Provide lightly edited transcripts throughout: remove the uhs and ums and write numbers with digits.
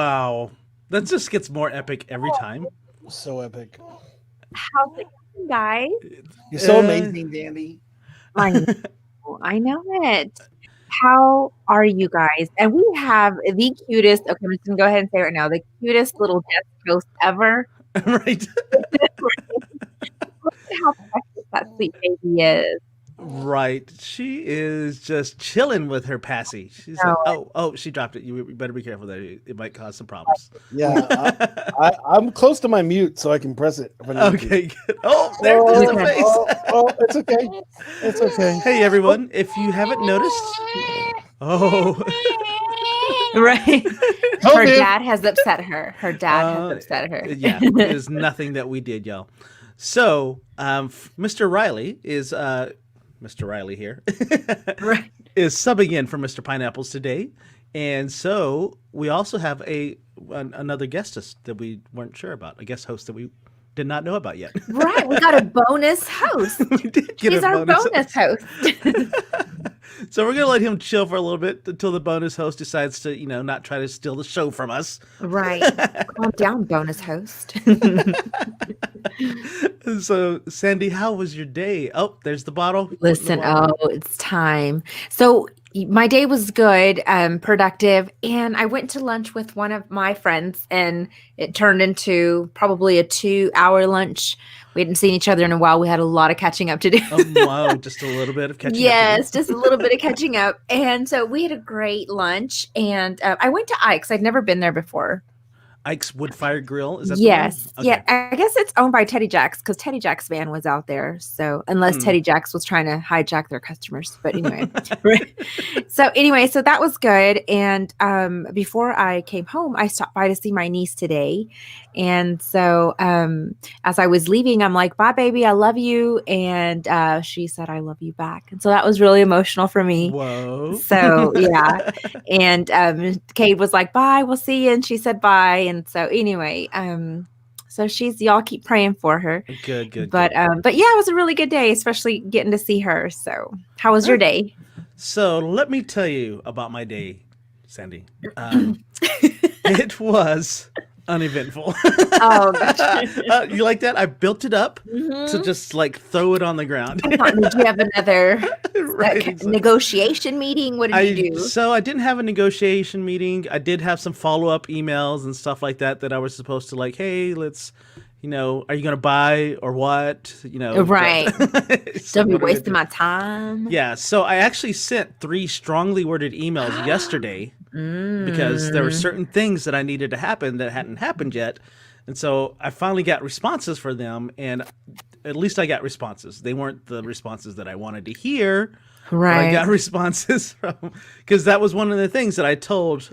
Wow. That just gets more epic every time. So epic. How's it going, guys? You're so Uh, amazing, Dandy. I know, I know it. How are you guys? And we have the cutest, okay, I'm just gonna go ahead and say it right now, the cutest little guest host ever. right. Look at how precious that sweet baby is. Right. She is just chilling with her passy. She's No, like, oh, she dropped it. You better be careful there. It might cause some problems. Yeah, I'm close to my mute, so I can press it if I need to. Okay, good. Oh, there goes the face. It's okay. It's okay. Hey, everyone. If you haven't noticed, oh, right. Come Her here. dad has upset her. Her dad has upset her. yeah, it is nothing that we did, y'all. So, Mr. Riley is Mr. Riley here Right. is subbing in for Mr. Pineapples today, and so we also have another guest host that we weren't sure about, a guest host that we did not know about yet. Right. We got a bonus host. We did get She's a our bonus host. So we're gonna let him chill for a little bit until the bonus host decides to, not try to steal the show from us. Right. Calm down, bonus host. So, Sandy, how was your day? Oh, there's the bottle. Listen, it's time. So my day was good, productive, and I went to lunch with one of my friends, and it turned into probably a 2-hour lunch. We hadn't seen each other in a while. We had a lot of catching up to do. Oh, wow, just a little bit of catching up. Yes, just a little bit of catching up. And so we had a great lunch, and I went to Ike's. I'd never been there before. Ike's Wood Fire Grill, is that Yes. the one? Okay. Yeah, I guess it's owned by Teddy Jack's because Teddy Jack's van was out there. So unless Teddy Jack's was trying to hijack their customers. But anyway. So that was good. And before I came home, I stopped by to see my niece today. And so as I was leaving, I'm like, bye, baby, I love you. And she said, I love you back. And so that was really emotional for me. Whoa. So, yeah. And Cade was like, bye, we'll see you. And she said, bye. And so anyway, so y'all keep praying for her. Good. But yeah, it was a really good day, especially getting to see her. So how was your day? So let me tell you about my day, Sandy. It was uneventful. Oh, gosh. You like that? I built it up to just like throw it on the ground. Did you have another Right, negotiation meeting? What did you do? So I didn't have a negotiation meeting. I did have some follow-up emails and stuff like that I was supposed to like, hey, let's, are you going to buy or what? Right. So Don't be wasting my time. Yeah. So I actually sent 3 strongly worded emails yesterday because there were certain things that I needed to happen that hadn't happened yet. And so I finally got responses for them, and at least I got responses. They weren't the responses that I wanted to hear. Right. But I got responses from, because that was one of the things that I told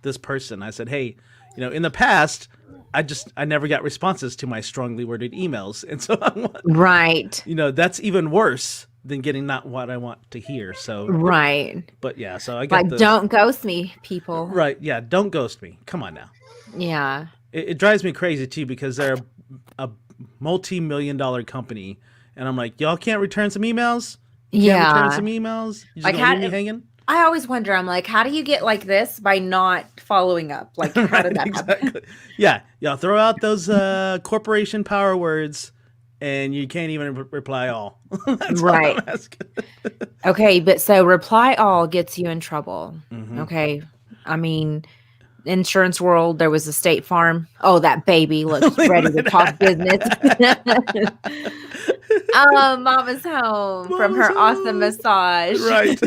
this person. I said, hey, in the past, I never got responses to my strongly worded emails. And so right. That's even worse than getting not what I want to hear. So right. But yeah, so I got don't ghost me, people. Right, yeah, don't ghost me. Come on now. Yeah. It drives me crazy too because they're a multi-million-dollar company, and I'm like, y'all can't return some emails? You can't return some emails? You just gonna leave me hanging? I always wonder, I'm like, how do you get like this by not following up? Like, how did that happen? Yeah, y'all throw out those corporation power words, and you can't even reply all. That's right. All I'm asking. Okay, but so reply all gets you in trouble. Mm-hmm. Okay, I mean, insurance world, there was a State Farm. Oh, that baby looks ready to talk business. Oh, Mama's home from her awesome massage. Right.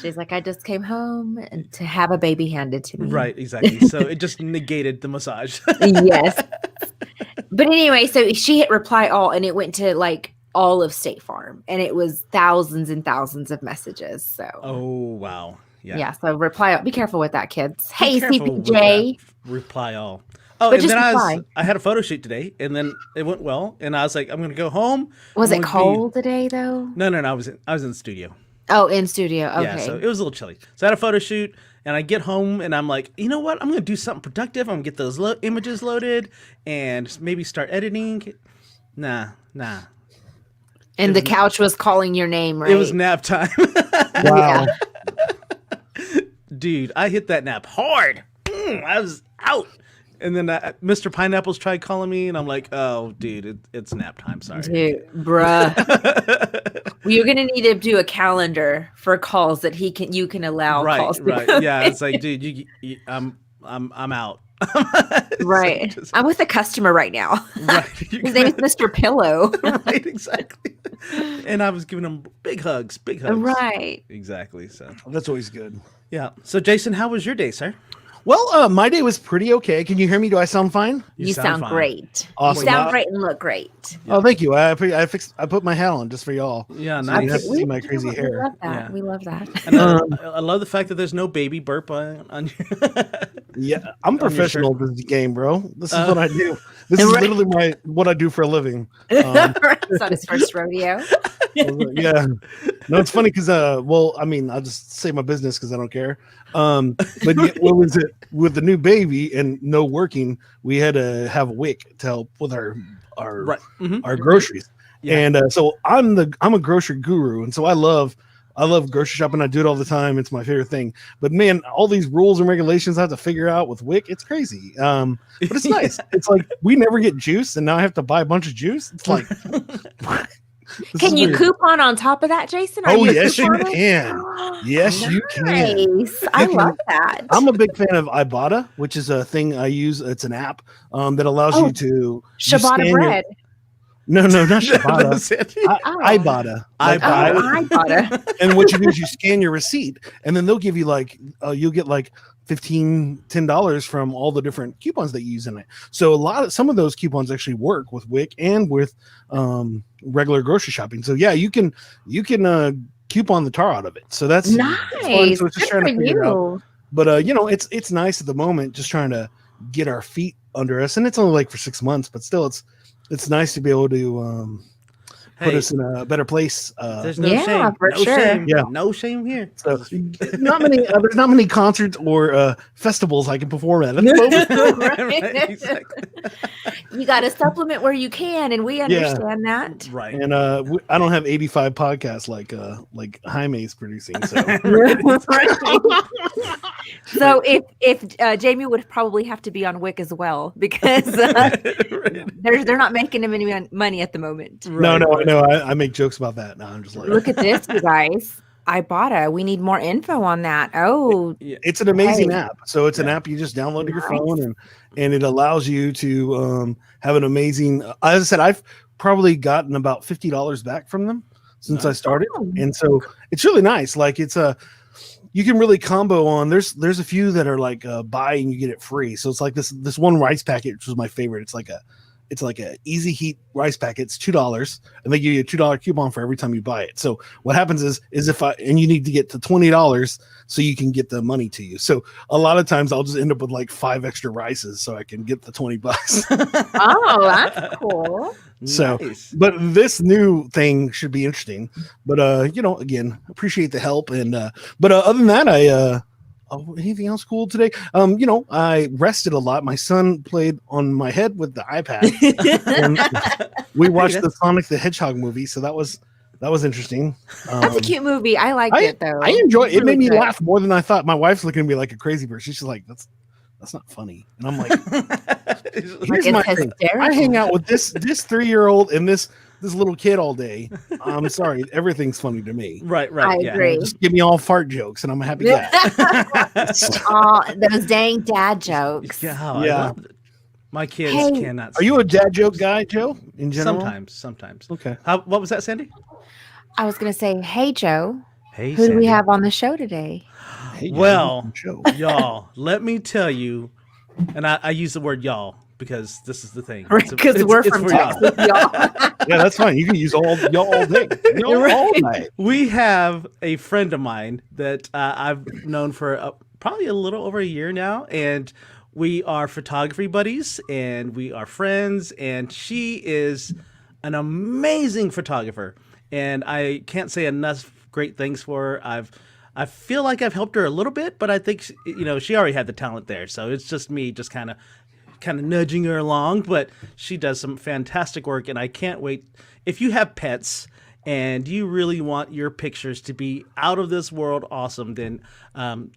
She's like, I just came home and to have a baby handed to me. Right, exactly. So it just negated the massage. Yes. But anyway, so she hit reply all, and it went to like all of State Farm, and it was thousands and thousands of messages. So. Oh, wow. Yeah. So reply all. Be careful with that, kids. Hey, CPJ. Reply all. Oh, but and then I had a photo shoot today, and then it went well, and I was like, I'm going to go home. Was it cold today, though? No. I was in the studio. Oh, in studio. Okay. Yeah, so it was a little chilly. So I had a photo shoot, and I get home, and I'm like, you know what? I'm going to do something productive. I'm going to get those images loaded and maybe start editing. Nah. And the couch was calling your name, right? It was nap time. Wow. dude, I hit that nap hard. I was out. And then Mr. Pineapples tried calling me, and I'm like, "Oh, dude, it's nap time. Sorry, Dude, bruh. Well, you're gonna need to do a calendar for calls that you can allow right, calls. right, yeah." It's like, dude, I'm out. Right. Just, I'm with a customer right now. right. His name is Mr. Pillow. Right, exactly. And I was giving him big hugs. Right. Exactly. So That's always good. yeah. So Jason, how was your day, sir? Well, my day was pretty okay. Can you hear me? Do I sound fine? You sound fine. great. Awesome. You sound great and look great. Yeah. Oh, thank you. I put my hat on just for y'all. Yeah, So you nice. have to see my crazy We hair. love that. Yeah. We love that. And I love the fact that there's no baby burp on your. Yeah, I'm your professional at this game, bro. This is what I do. This is Right. literally what I do for a living. It's not his first rodeo. Yeah. No, it's funny because well, I mean, I'll just say my business because I don't care. But what was it with the new baby and no working? We had to have a WIC to help with our Right. Mhm. our groceries. Yeah. And so I'm a grocery guru, and so I love grocery shopping. I do it all the time. It's my favorite thing. But man, all these rules and regulations I have to figure out with WIC, it's crazy. But it's nice. It's like we never get juice, and now I have to buy a bunch of juice. It's like, Can you coupon on top of that, Jason? Are Oh, you yes, you couponing? can. Yes, you can. Nice. I Heck, love that. I'm a big fan of Ibotta, which is a thing I use. It's an app that allows you to you Ciabatta scan your- bread. No, not Ciabatta. That's it. Ibotta. Like Ibotta. And what you do is you scan your receipt, and then they'll give you you'll get like $10 from all the different coupons that you use in it. So some of those coupons actually work with WIC and with regular grocery shopping. So yeah, you can coupon the tar out of it. So that's Nice. fun. So it's just Good trying to for figure it out. you. But it's nice at the moment, just trying to get our feet under us, and it's only like for 6 months, but still, it's nice to be able to put us in a better place. There's no Yeah, shame. for No sure. shame. Yeah. No shame here. So there's not many concerts or festivals I can perform at the moment. Right, exactly. You got to supplement where you can, and we understand that. Right. And I don't have 85 podcasts like Jaime's producing. So So if Jamie would probably have to be on WIC as well because they're not making him any money at the moment. No, I make jokes about that. Now I'm just like, Look at this, you guys. Ibotta. We need more info on that. Oh, it's an amazing Right. app. So it's an app you just download to your phone, and it allows you to have an amazing. As I said, I've probably gotten about $50 back from them since I started, and so it's really nice. Like you can really combo on. There's a few that are like buy and you get it free. So it's like this one rice packet, which was my favorite. It's like a easy heat rice packet. It's $2, and they give you a $2 coupon for every time you buy it. So what happens is and you need to get to $20 so you can get the money to you. So a lot of times I'll just end up with like 5 extra rices so I can get the $20. oh, that's cool. So, Nice. but this new thing should be interesting. But again, appreciate the help. And but other than that, anything else cool today? I rested a lot. My son played on my head with the iPad, and we watched the Sonic the Hedgehog movie. So that was interesting. That's a cute movie. I liked it though. I enjoy it. It made me good. laugh more than I thought. My wife's looking at me like a crazy person. She's like, that's not funny. And I'm like, here's my thing. I hang out with this 3-year-old and this little kid all day. I'm sorry, everything's funny to me. Right. I agree. Just give me all fart jokes, and I'm a happy guy. Oh, those dang dad jokes. Yeah. My kids cannot. Are you a dad joke guy, Joe? In general, Sometimes. Okay. What was that, Sandy? I was gonna say, hey Joe, Hey, who do we Sandy. have on the show today? Hey, Joe, Well, Joe. y'all, let me tell you, and I use the word y'all because this is the thing. Because we're from for y'all. Texas, y'all. Yeah, that's fine. You can use y'all all day. Y'all all night. We have a friend of mine that I've known for probably a little over a year now, and we are photography buddies, and we are friends, and she is an amazing photographer, and I can't say enough great things for her. I feel like I've helped her a little bit, but I think she already had the talent there, so it's just me just kind of nudging her along. But she does some fantastic work, and I can't wait. If you have pets and you really want your pictures to be out of this world awesome, then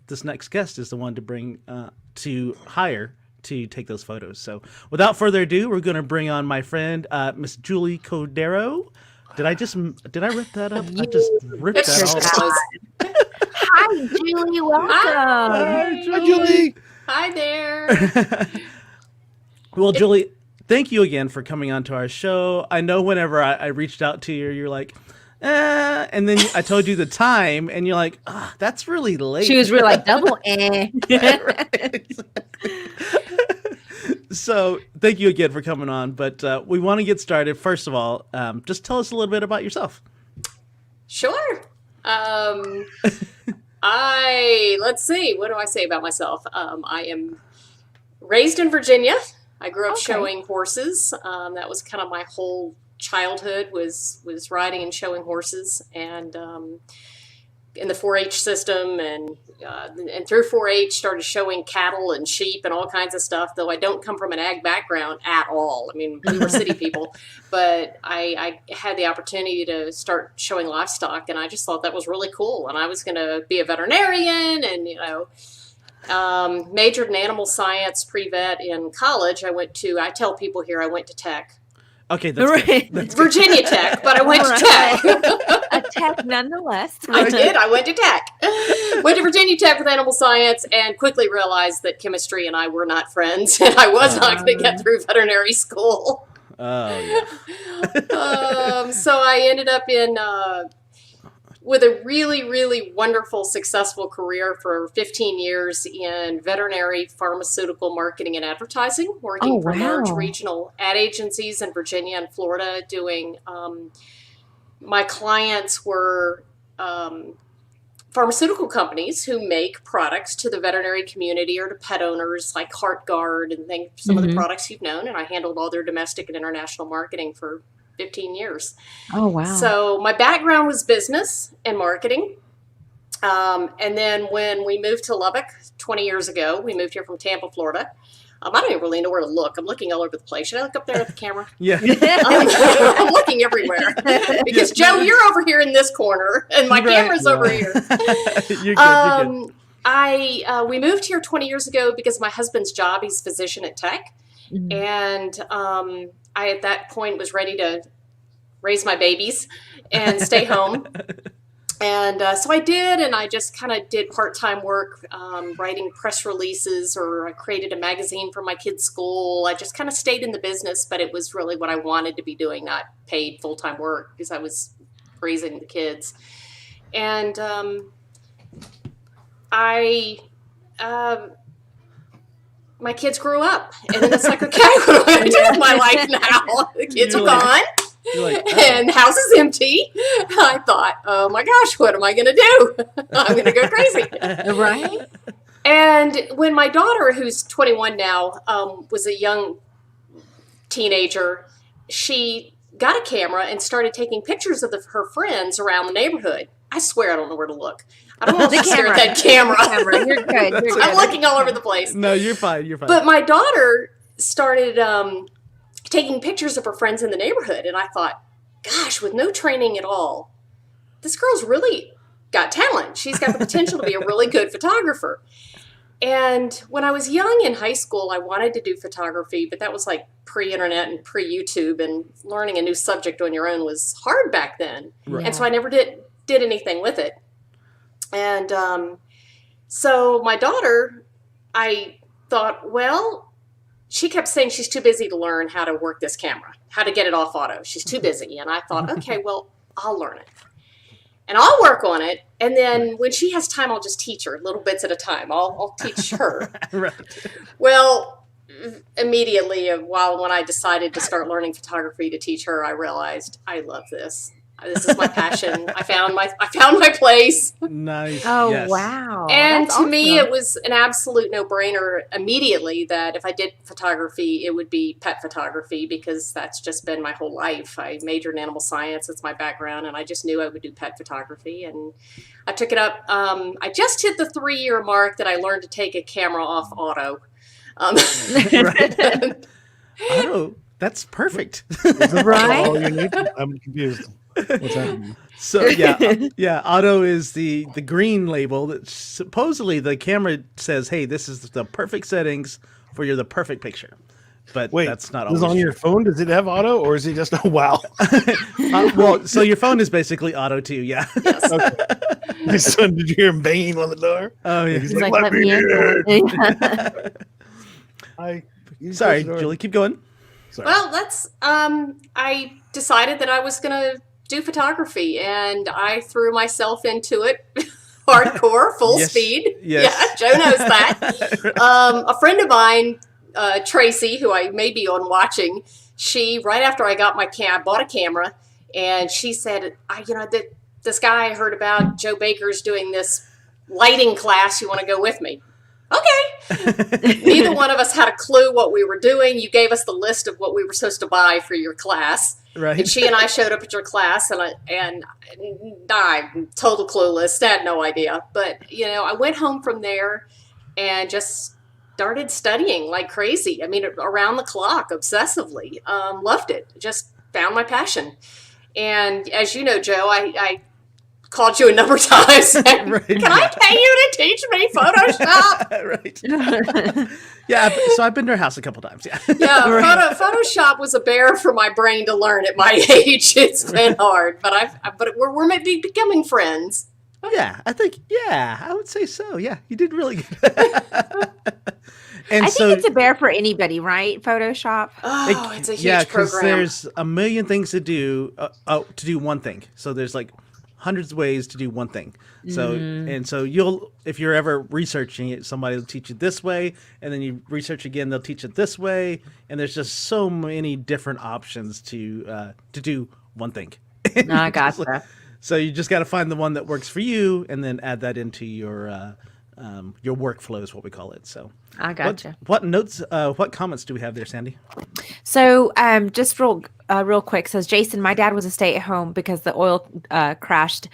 this next guest is the one to bring to hire to take those photos. So without further ado, we're going to bring on my friend, Miss Julie Cordero. Did I rip that up? I just ripped that all up. Hi, Julie. Welcome. Hi, Julie. Hi there. Well, Julie, thank you again for coming on to our show. I know whenever I reached out to you, you're like, and then I told you the time, and you're like, that's really late. She was really like double eh. So thank you again for coming on. But we want to get started. First of all, just tell us a little bit about yourself. Sure. Let's see. What do I say about myself? I am raised in Virginia. I grew up showing horses. That was kind of my whole childhood was riding and showing horses, and in the 4-H system, and through 4-H started showing cattle and sheep and all kinds of stuff, though I don't come from an ag background at all. I mean, we were city people, but I had the opportunity to start showing livestock, and I just thought that was really cool, and I was going to be a veterinarian, and majored in animal science pre-vet in college. I tell people here I went to Tech. Okay, that's good. That's Virginia Tech, but I went to Tech. A Tech nonetheless. I did. I went to Tech. Went to Virginia Tech with animal science and quickly realized that chemistry and I were not friends, and I was not going to get through veterinary school. Oh, yeah. So I ended up with a really, really wonderful, successful career for 15 years in veterinary pharmaceutical marketing and advertising, working for large regional ad agencies in Virginia and Florida, doing, my clients were pharmaceutical companies who make products to the veterinary community or to pet owners like HeartGuard and some of the products you've known, and I handled all their domestic and international marketing for 15 years. Oh, wow. So my background was business and marketing. And then when we moved to Lubbock 20 years ago, we moved here from Tampa, Florida. I don't even really know where to look. I'm looking all over the place. Should I look up there at the camera? Yeah. I'm looking everywhere. Because, Joe, you're over here in this corner, and my camera's over here. You're good. We moved here 20 years ago because of my husband's job. He's a physician at Tech. Mm-hmm. And I, at that point, was ready to raise my babies and stay home. And so I did, and I just kind of did part-time work, writing press releases, or I created a magazine for my kids' school. I just kind of stayed in the business, but it was really what I wanted to be doing, not paid full-time work, because I was raising the kids. And my kids grew up, and then it's like, okay, what am I going to do with my life now? The kids are gone, and the house is empty. I thought, oh my gosh, what am I going to do? I'm going to go crazy. Right? And when my daughter, who's 21 now, was a young teenager, she got a camera and started taking pictures of her friends around the neighborhood. I swear I don't know where to look. I don't want to stare at that camera. You're good. You're good. I'm looking all over the place. No, you're fine. You're fine. But my daughter started taking pictures of her friends in the neighborhood. And I thought, gosh, with no training at all, this girl's really got talent. She's got the potential to be a really good photographer. And when I was young in high school, I wanted to do photography, but that was like pre-internet and pre-YouTube, and learning a new subject on your own was hard back then. Right. And so I never did anything with it. And so my daughter, I thought, well, she kept saying she's too busy to learn how to work this camera, how to get it off auto. She's too busy. And I thought, okay, well, I'll learn it. And I'll work on it. And then when she has time, I'll just teach her little bits at a time. I'll teach her. Right. Well, immediately, when I decided to start learning photography to teach her, I realized I love this. This is my passion. I found my place. Nice. Oh, yes. Wow. And to me, it was an absolute no-brainer immediately that if I did photography, it would be pet photography, because that's just been my whole life. I majored in animal science. It's my background. And I just knew I would do pet photography. And I took it up. I just hit the 3-year mark that I learned to take a camera off auto. Auto? That's perfect. Right? All you need? I'm confused. What's that? So yeah, auto is the green label that supposedly the camera says, "Hey, this is the perfect settings for the perfect picture." But Wait, that's not this always is on your phone. Does it have auto, or is it just a wow? well, so your phone is basically auto too. Yeah. Yes. Okay. My son, did you hear him banging on the door? Oh yeah. He's He's like, like, let let me me in. in. Hi. You Sorry, close the door. Julie, keep going. Sorry. Well, I decided that I was going to do photography, and I threw myself into it hardcore, full Yes, speed. yes. Yeah, Joe knows that. A friend of mine, Tracy, who I may be on watching, she, right after I got my bought a camera, and she said, this guy I heard about, Joe Baker's doing this lighting class. You want to go with me? Okay. Neither one of us had a clue what we were doing. You gave us the list of what we were supposed to buy for your class. Right. And she and I showed up at your class, and I'm total clueless. I had no idea. But, I went home from there and just started studying like crazy. I mean, around the clock, obsessively. Loved it. Just found my passion. And as you know, Joe, I called you a number of times. Right. Can I pay you to teach me Photoshop? Right. Yeah. So I've been to her house a couple times. Yeah. Yeah, Photoshop was a bear for my brain to learn at my age. It's been hard, but we're maybe becoming friends. Yeah, I think. Yeah, I would say so. Yeah, you did really good. And I think it's a bear for anybody, right? Photoshop. Oh, it's a huge yeah, because program. there's a million things to do. To do one thing. So there's like hundreds of ways to do one thing. So and so if you're ever researching it, somebody will teach you this way, and then you research again, they'll teach it this way, and there's just so many different options to do one thing. I gotcha. So you just got to find the one that works for you, and then add that into your workflow is what we call it. So I gotcha. What notes? What comments do we have there, Sandy? So, just real quick, says Jason, my dad was a stay-at-home because the oil crashed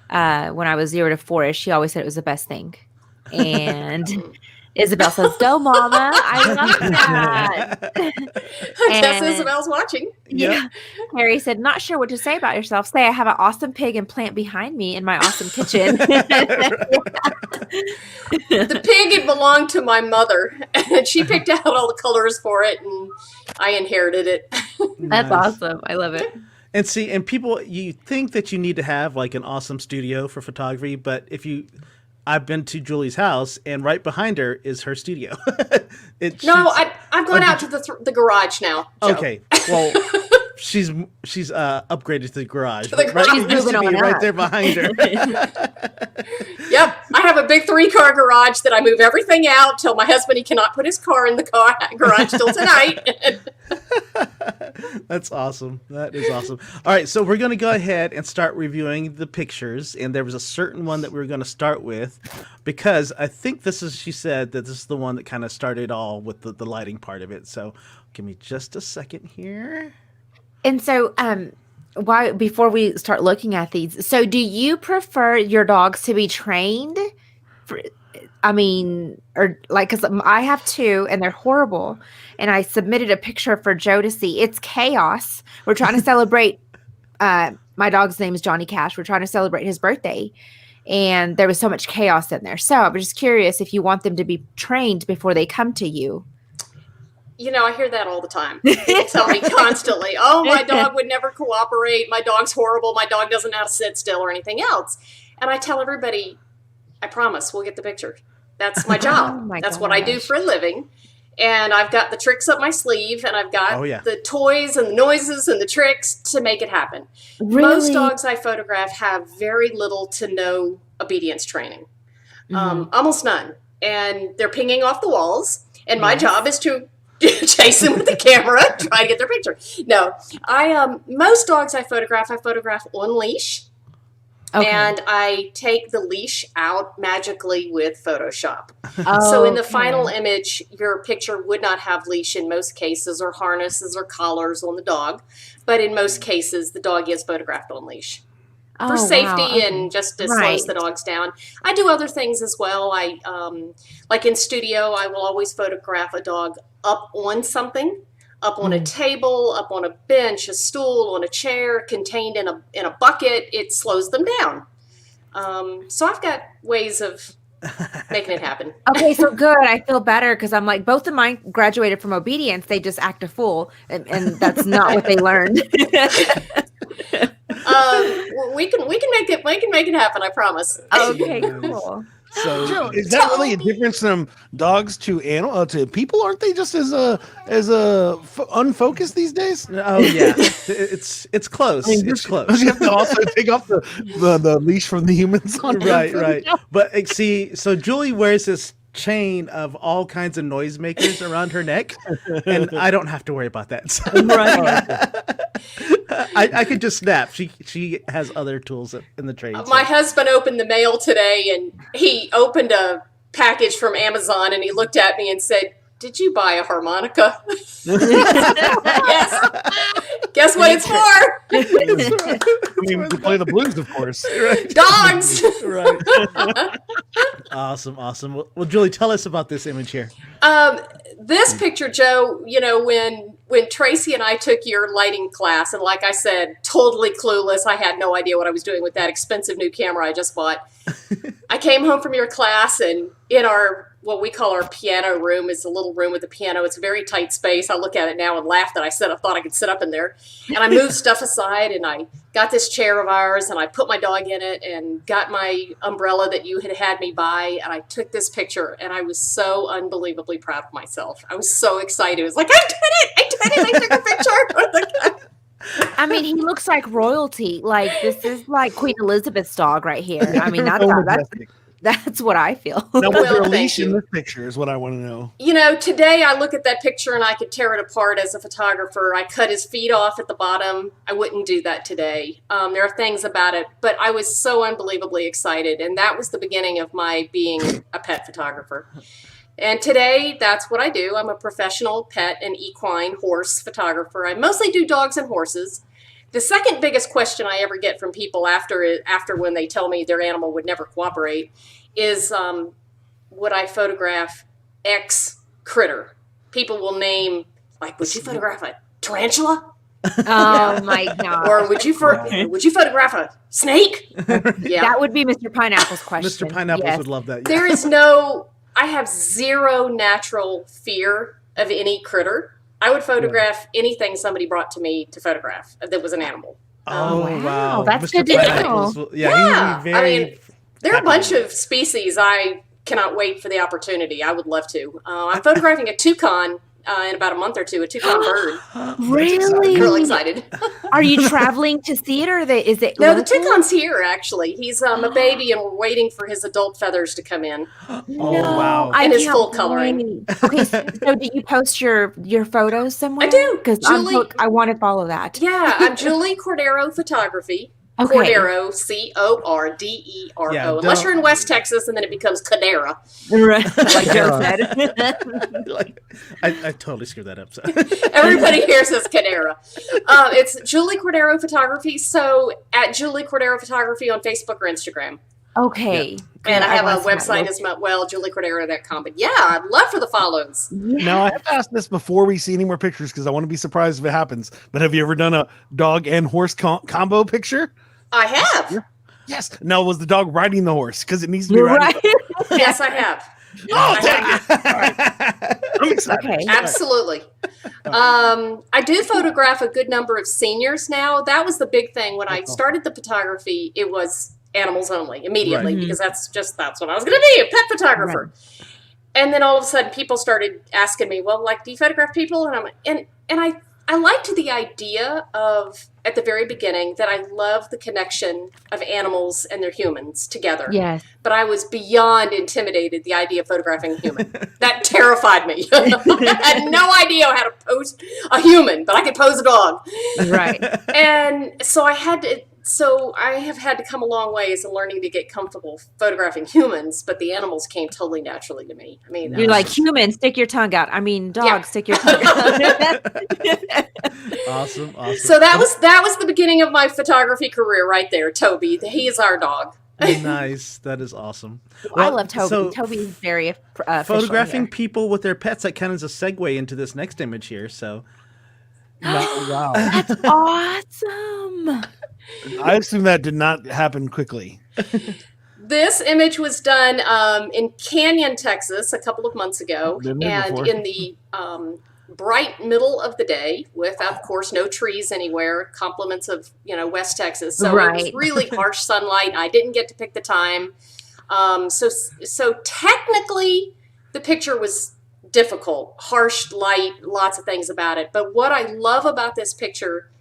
when I was 0 to 4-ish. She always said it was the best thing. And Isabel says, "Go, Mama! I love that." I guess Isabel's watching. Yeah. Harry said, "Not sure what to say about yourself. Say I have an awesome pig and plant behind me in my awesome kitchen." The pig had belonged to my mother, and she picked out all the colors for it, and I inherited it. That's awesome. I love it. And see, and people, you think that you need to have like an awesome studio for photography, but I've been to Julie's house, and right behind her is her studio. I've gone out to the garage now, Joe. Okay, well, she's upgraded to the garage. To the Right, garage. it used to Moving be on right up. there behind her. Yep, I have a big 3-car garage that I move everything out. Tell my husband he cannot put his car in the garage till tonight. That's awesome. That is awesome. All right, so we're going to go ahead and start reviewing the pictures, and there was a certain one that we were going to start with because I think she said that this is the one that kind of started all with the lighting part of it. So give me just a second here. And so, before we start looking at these, so do you prefer your dogs to be trained? Or like, because I have 2 and they're horrible. And I submitted a picture for Joe to see. It's chaos. We're trying to celebrate. My dog's name is Johnny Cash. We're trying to celebrate his birthday. And there was so much chaos in there. So I was just curious if you want them to be trained before they come to you. I hear that all the time. People tell me constantly, "Oh, my dog would never cooperate. My dog's horrible. My dog doesn't know how to sit still or anything else." And I tell everybody, I promise we'll get the picture. That's my job. That's what I do for a living. And I've got the tricks up my sleeve, and I've got the toys and the noises and the tricks to make it happen. Really? Most dogs I photograph have very little to no obedience training. Almost none. And they're pinging off the walls. And my job is to chase them with the camera, try to get their picture. No, most dogs I photograph on leash. Okay. And I take the leash out magically with Photoshop. So in the final image, your picture would not have leash in most cases, or harnesses or collars on the dog. But in most cases, the dog is photographed on leash. For safety and just to slows the dogs down. I do other things as well. Like in studio, I will always photograph a dog up on something. up on a table, up on a bench, a stool, on a chair, contained in a bucket, it slows them down. So I've got ways of making it happen. Okay, so good. I feel better because I'm like, both of mine graduated from obedience. They just act a fool, and that's not what they learned. We can make it happen. I promise. Okay, cool. So is that really a difference from dogs to people? Aren't they just as unfocused these days? Oh yeah, it's close. It's close. You have to also take off the leash from the humans on Right. But see, so Julie wears this chain of all kinds of noisemakers around her neck, and I don't have to worry about that. So I could just snap. She has other tools in the trade. My husband opened the mail today, and he opened a package from Amazon, and he looked at me and said, "Did you buy a harmonica?" Yes. Guess what it's for? I mean, to play the blues, of course. Dogs. Right. Awesome. Well, Julie, tell us about this image here. This picture, Joe, when Tracy and I took your lighting class, and like I said, totally clueless. I had no idea what I was doing with that expensive new camera I just bought. I came home from your class, and in what we call our piano room is a little room with a piano. It's a very tight space. I look at it now and laugh that I thought I could sit up in there. And I moved stuff aside, and I got this chair of ours, and I put my dog in it, and got my umbrella that you had me buy, and I took this picture, and I was so unbelievably proud of myself. I was so excited. It was like, I did it! I took a picture! I mean, he looks like royalty. Like, this is like Queen Elizabeth's dog right here. I mean, that's what I feel. Now, was there a Well, leash thank in you. this picture is what I want to know. Today I look at that picture and I could tear it apart as a photographer. I cut his feet off at the bottom. I wouldn't do that today. There are things about it, but I was so unbelievably excited, and that was the beginning of my being a pet photographer. And today, that's what I do. I'm a professional pet and equine horse photographer. I mostly do dogs and horses. The second biggest question I ever get from people after when they tell me their animal would never cooperate is, would I photograph X critter? People will name, like, would you photograph a tarantula? Oh my god! Or would you photograph a snake? Yeah, That would be Mr. Pineapple's question. Mr. Pineapples Yes. would love that. there is I have zero natural fear of any critter. I would photograph anything somebody brought to me to photograph that was an animal. Oh wow, That's Mr. good to know. Pineapples will- Yeah, he would be very. There are a happy bunch with of species I cannot wait for the opportunity. I would love to. I'm photographing a toucan in about a month or two, a toucan bird. Really? I'm real excited. Are you traveling to see it, or is it? No, the local? toucan's here, actually. He's a baby, and we're waiting for his adult feathers to come in. Oh, wow. I And it's can't full coloring. wait. Okay, so do you post your photos somewhere? I do. Because Julie- I want to follow that. Yeah, I'm Julie Cordero Photography. Okay. Cordero, Cordero. Yeah, Unless don't- you're in West Texas, and then it becomes Cordera. Right. Like Joe said. Like, I totally screwed that up. So. Everybody here says Cordera. It's Julie Cordero Photography. So at Julie Cordero Photography on Facebook or Instagram. Okay. And I have a want to website as well, juliecordero.com. But yeah, I'd love for the follows. Now, I have to ask this before we see any more pictures because I want to be surprised if it happens. But have you ever done a dog and horse combo picture? I have. Yes. Now, was the dog riding the horse? Because it needs to be You're riding. right. Yes, I have. Oh, I dang have. it. All right. I'm excited. Okay. Absolutely. I do photograph a good number of seniors now. That was the big thing. When I started the photography, it was animals only immediately, Right. because that's what I was going to be, a pet photographer. Right. And then all of a sudden people started asking me, well, like, do you photograph people? And I'm like, and I liked the idea of, at the very beginning, that I love the connection of animals and their humans together. Yes. But I was beyond intimidated, the idea of photographing a human. That terrified me. I had no idea how to pose a human, but I could pose a dog. Right. And so I have had to come a long ways in learning to get comfortable photographing humans, but the animals came totally naturally to me. I mean, You're like, human, stick your tongue out. I mean, dog, Yeah. stick your tongue out. Awesome. so that was the beginning of my photography career right there. Toby, he is our dog. Nice. That is awesome. I love Toby. So, Toby's very official photographing here. people with their pets, that kind of is a segue into this next image here. So Wow. That's awesome. I assume that did not happen quickly. This image was done in Canyon, Texas, a couple of months ago, Been there and before. in the bright middle of the day, with, of course, no trees anywhere. Compliments of West Texas, so it was Right. really harsh sunlight. And I didn't get to pick the time, so technically, the picture was difficult, harsh light, lots of things about it. But what I love about this picture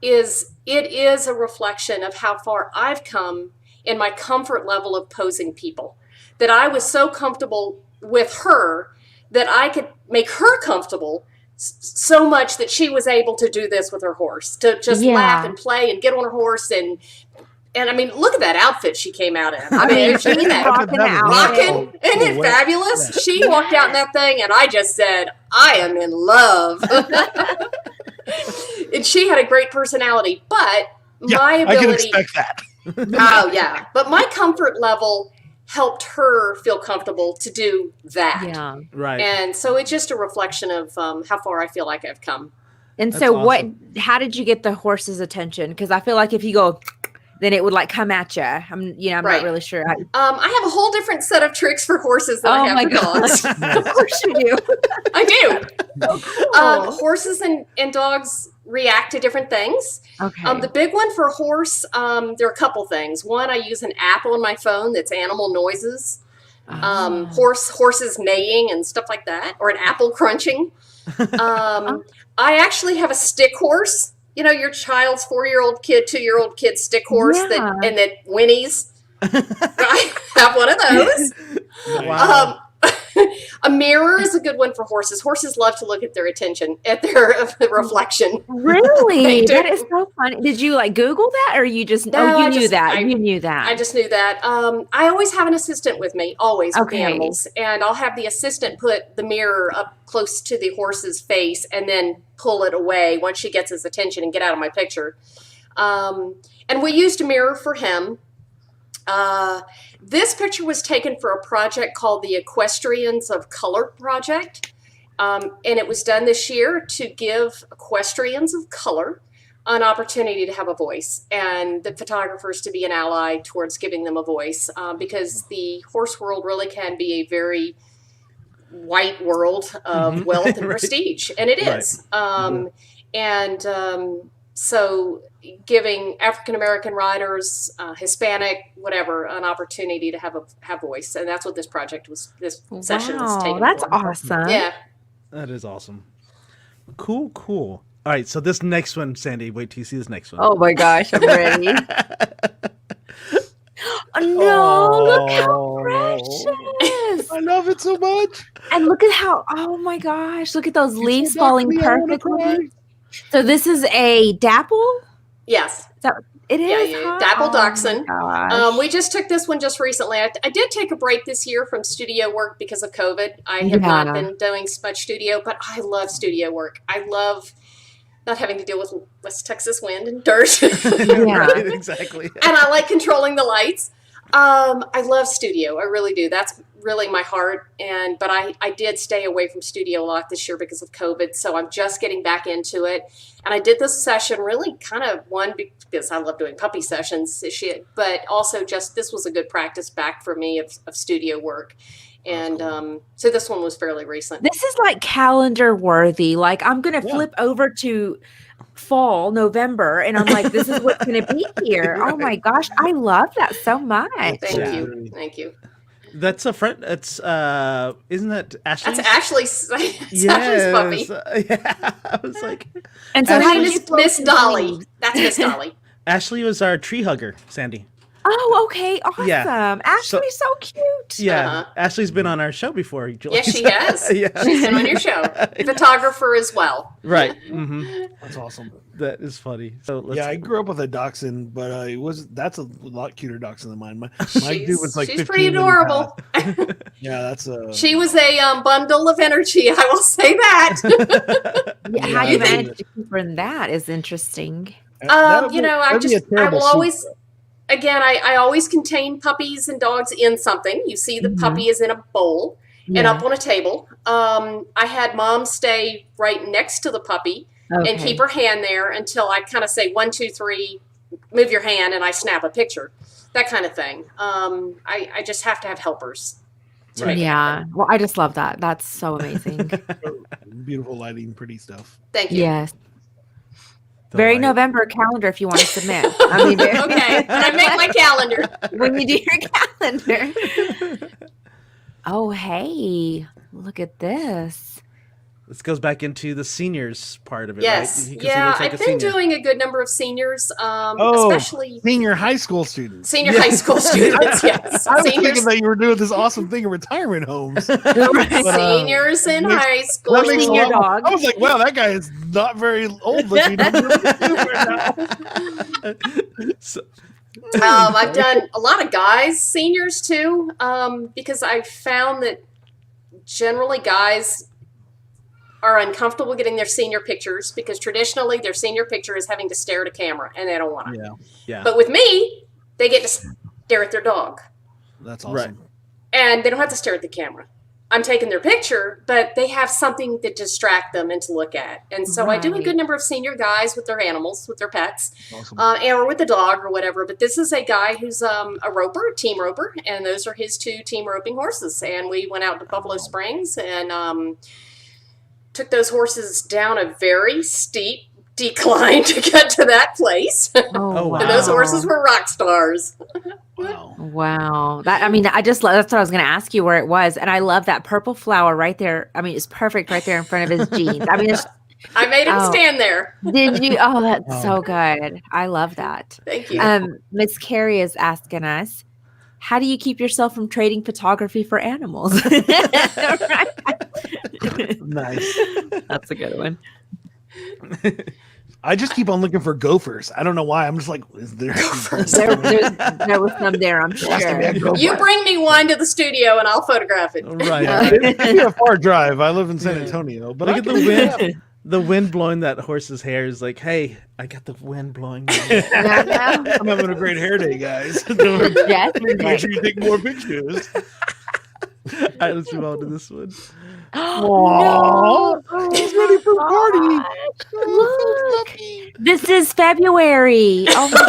is it is a reflection of how far I've come in my comfort level of posing people, that I was so comfortable with her that I could make her comfortable so much that she was able to do this with her horse, to just laugh and play and get on her horse. And I mean, look at that outfit she came out in. I mean, have you seen that? Rocking, isn't it fabulous? Yeah. She walked out in that thing and I just said, I am in love. And she had a great personality, but my ability. I can expect that. Oh, yeah. But my comfort level helped her feel comfortable to do that. Yeah. Right. And so it's just a reflection of how far I feel like I've come. And That's so awesome. how did you get the horse's attention? Because I feel like if you go, then it would like come at you. I'm Right. not really sure. I have a whole different set of tricks for horses than I have for dogs. Of course you do. I do. Cool. Horses and dogs react to different things. Okay. The big one for a horse, there are a couple things. One, I use an app on my phone that's animal noises, horses neighing and stuff like that, or an apple crunching. I actually have a stick horse. Your child's 4-year-old kid, 2-year-old kid stick horse that whinnies. I have one of those. Wow. A mirror is a good one for horses. Horses love to look at their reflection. Really? They do. That is so funny. Did you like Google that, or you just? No, you knew that. You knew that. I just knew that. I always have an assistant with me, always with the Okay. animals, and I'll have the assistant put the mirror up close to the horse's face and then pull it away once she gets his attention and get out of my picture. And we used a mirror for him. This picture was taken for a project called the Equestrians of Color Project. And it was done this year to give equestrians of color an opportunity to have a voice, and the photographers to be an ally towards giving them a voice, because the horse world really can be a very white world of wealth and Right. prestige, and it is. So giving African-American riders, Hispanic, whatever, an opportunity to have voice. And that's what this session was taken That's for. awesome. Yeah. That is awesome. Cool. All right. So this next one, Sandy, wait till you see this next one. Oh my gosh, I'm ready. Oh, no, look how precious. I love it so much. And look at how, oh my gosh, look at those leaves so falling duckly, I wanna cry. perfectly. So this is a dapple? Yes. It is. Yeah, huh? dapple Oh dachshund. my gosh. We just took this one just recently. I did take a break this year from studio work because of COVID. I have not been doing much studio, but I love studio work. I love not having to deal with West Texas wind and dirt. Right, exactly. And I like controlling the lights. I love studio. I really do. That's really my heart. But I did stay away from studio a lot this year because of COVID. So I'm just getting back into it. And I did this session really kind of because I love doing puppy sessions, but also just this was a good practice back for me of studio work. And so this one was fairly recent. This is like calendar worthy. Like I'm going to flip over to fall, November, and I'm like, this is what's going to be here. Right. Oh my gosh. I love that so much. Thank you. That's a friend. That's isn't that Ashley's? That's Ashley's. Ashley's puppy. Yeah, I was like, And so Her how name did you is Miss focus Dolly. leaves? That's Miss Dolly. Ashley was our tree hugger, Sandy. Oh, okay. Awesome. Yeah. Ashley's so cute. Yeah, Uh-huh. Ashley's been on our show before. Julie. Yes, she has. Yeah. She's been on your show. Photographer as well. Right. That's awesome. That is funny. So let's, Yeah, I grew up with a dachshund, but that's a lot cuter dachshund than mine. My She's, dude was like she's 15 pretty when he adorable. passed. Yeah, that's a. She was a bundle of energy. I will say that. Yeah, Yeah, how you I managed bet. to keep her in that is interesting. That'd be I a terrible will always. secret. Again, I always contain puppies and dogs in something. You see the puppy is in a bowl and up on a table. I had mom stay right next to the puppy and keep her hand there until I kind of say 1, 2, 3, move your hand, and I snap a picture, that kind of thing. I just have to have helpers to make it happen. Well, I just love that. That's so amazing. Beautiful lighting, pretty stuff. Thank you. Yes. The Very light. November calendar if you want to submit. I mean, Okay, when I make my calendar. when you do your calendar. Oh, hey, look at this. This goes back into the seniors part of it, Yes. right? Because he Yeah, looks like I've a been senior. doing a good number of seniors, Oh, especially senior high school students. senior high school students. Yes, I was seniors, thinking that you were doing this awesome thing in retirement homes. But, seniors in makes- high school. that makes a Senior lot more- dog. I was like, wow, that guy is not very old looking. So- I've done a lot of guys seniors too, because I found that generally guys are uncomfortable getting their senior pictures because traditionally their senior picture is having to stare at a camera and they don't want to. Yeah. But with me, they get to stare at their dog That's Right. awesome. and they don't have to stare at the camera. I'm taking their picture, but they have something to distract them and to look at. And so I do a Right. good number of senior guys with their animals, with their pets. Awesome. Or with the dog or whatever. But this is a guy who's a roper, a team roper, and those are his 2 team roping horses. And we went out to Buffalo Springs and took those horses down a very steep decline to get to that place. Oh, wow. And those horses were rock stars. Wow. Wow. That's what I was going to ask you where it was. And I love that purple flower right there. I mean, it's perfect right there in front of his jeans. I mean, I made him Oh. stand there. did you? Oh, that's Wow. so good. I love that. Thank you. Miss Carrie is asking us, how do you keep yourself from trading photography for animals? Right? Nice. That's a good one. I just keep on looking for gophers. I don't know why. I'm just like, is there Gophers. There was some there, I'm Has to be a sure. gopher. You bring me one to the studio and I'll photograph it. Right. Yeah, it'd be a far drive. I live in San Yeah. Antonio, but Look I at the can- wind. The wind blowing that horse's hair is like, hey, I got the wind blowing. me. I'm having a great hair day, guys. Make Definitely. sure you take more pictures. All right, let's move on to this one. Oh, no. He's ready for a party. Look, this is February. Oh my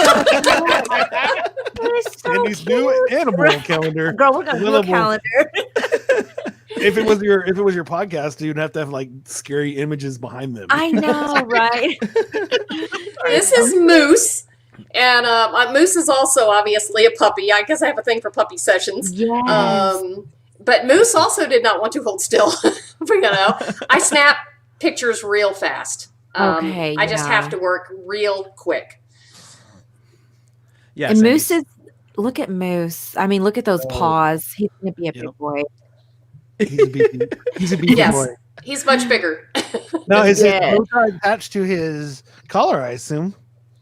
god, that is so Andy's cute. new animal calendar. Girl, look at the Available. calendar. If it was your podcast, you'd have to have like scary images behind them. I know, right? This is Moose. And Moose is also obviously a puppy. I guess I have a thing for puppy sessions. Yes. But Moose also did not want to hold still. I snap pictures real fast. Okay, I just yeah. have to work real quick. Yeah. And Sandy. Moose is, look at Moose. I mean, look at those Oh. paws. He's going to be a Yep. big boy. He's a beefy Yes. boy. He's much bigger. No, is Yeah. his bow tie attached to his collar? I assume.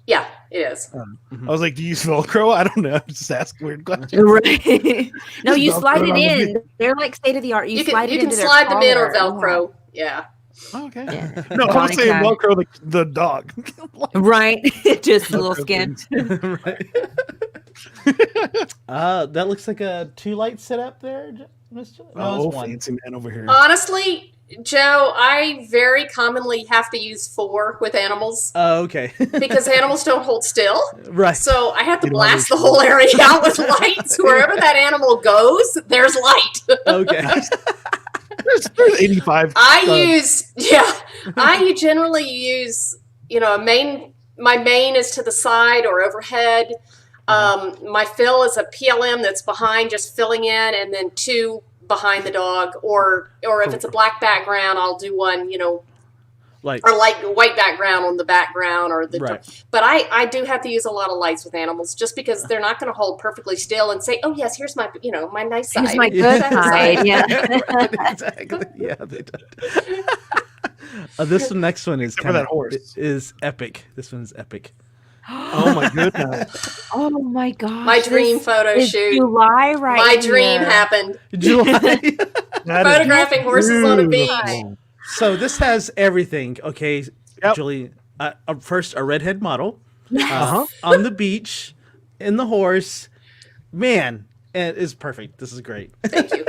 Yeah, it is. I was like, do you use Velcro? I don't know. Just ask weird questions. Right. No, Just you Velcro slide it it on the in. They're like state of the art. You slide can it into their slide them in or collar. Velcro. Yeah. Okay. Yeah. No, I was Sonic saying hat. Velcro the dog. Right. Just a little Velcro skin. things. Right. That looks like a 2-light setup there, Mr. No, Oh, it's one. fancy man over here. Honestly, Joe, I very commonly have to use 4 with animals Oh, okay. because animals don't hold still. Right. So I have to You don't blast the understand. whole area out with lights. Wherever that animal goes, there's light. Okay. There's 85. I generally use, my main is to the side or overhead. My fill is a PLM that's behind, just filling in, and then 2 behind the dog. Or if it's a black background, I'll do one, Like, or light white background on the background or the. Right. But I do have to use a lot of lights with animals just because they're not going to hold perfectly still and say, "Oh yes, here's my my nice side." Here's my good Yeah. side. Yeah. exactly. Yeah, they do. This next one is Except for kind that horse. is epic. This one's epic. Oh my goodness. Oh my gosh. My dream this photo is shoot. July right My dream here. happened. July. That is Photographing horses on a beach. beautiful. So this has everything. Okay, Yep. Julie. First, a redhead model Uh-huh. on the beach, in the horse. Man, it is perfect. This is great. Thank you.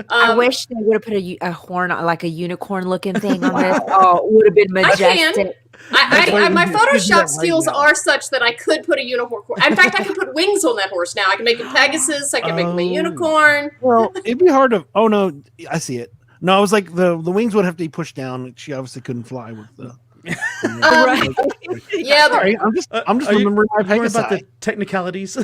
I wish they would have put a horn, like a unicorn looking thing on this. Oh, it would have been majestic. My Photoshop skills are such that I could put a unicorn. In fact, I could put wings on that horse now. I can make a Pegasus. I can make him a unicorn. Well, it'd be hard to. Oh no, I see it. No, I was like the wings would have to be pushed down. She obviously couldn't fly with the. Right. Yeah, Sorry, I'm just remembering my Pegasus. About the technicalities.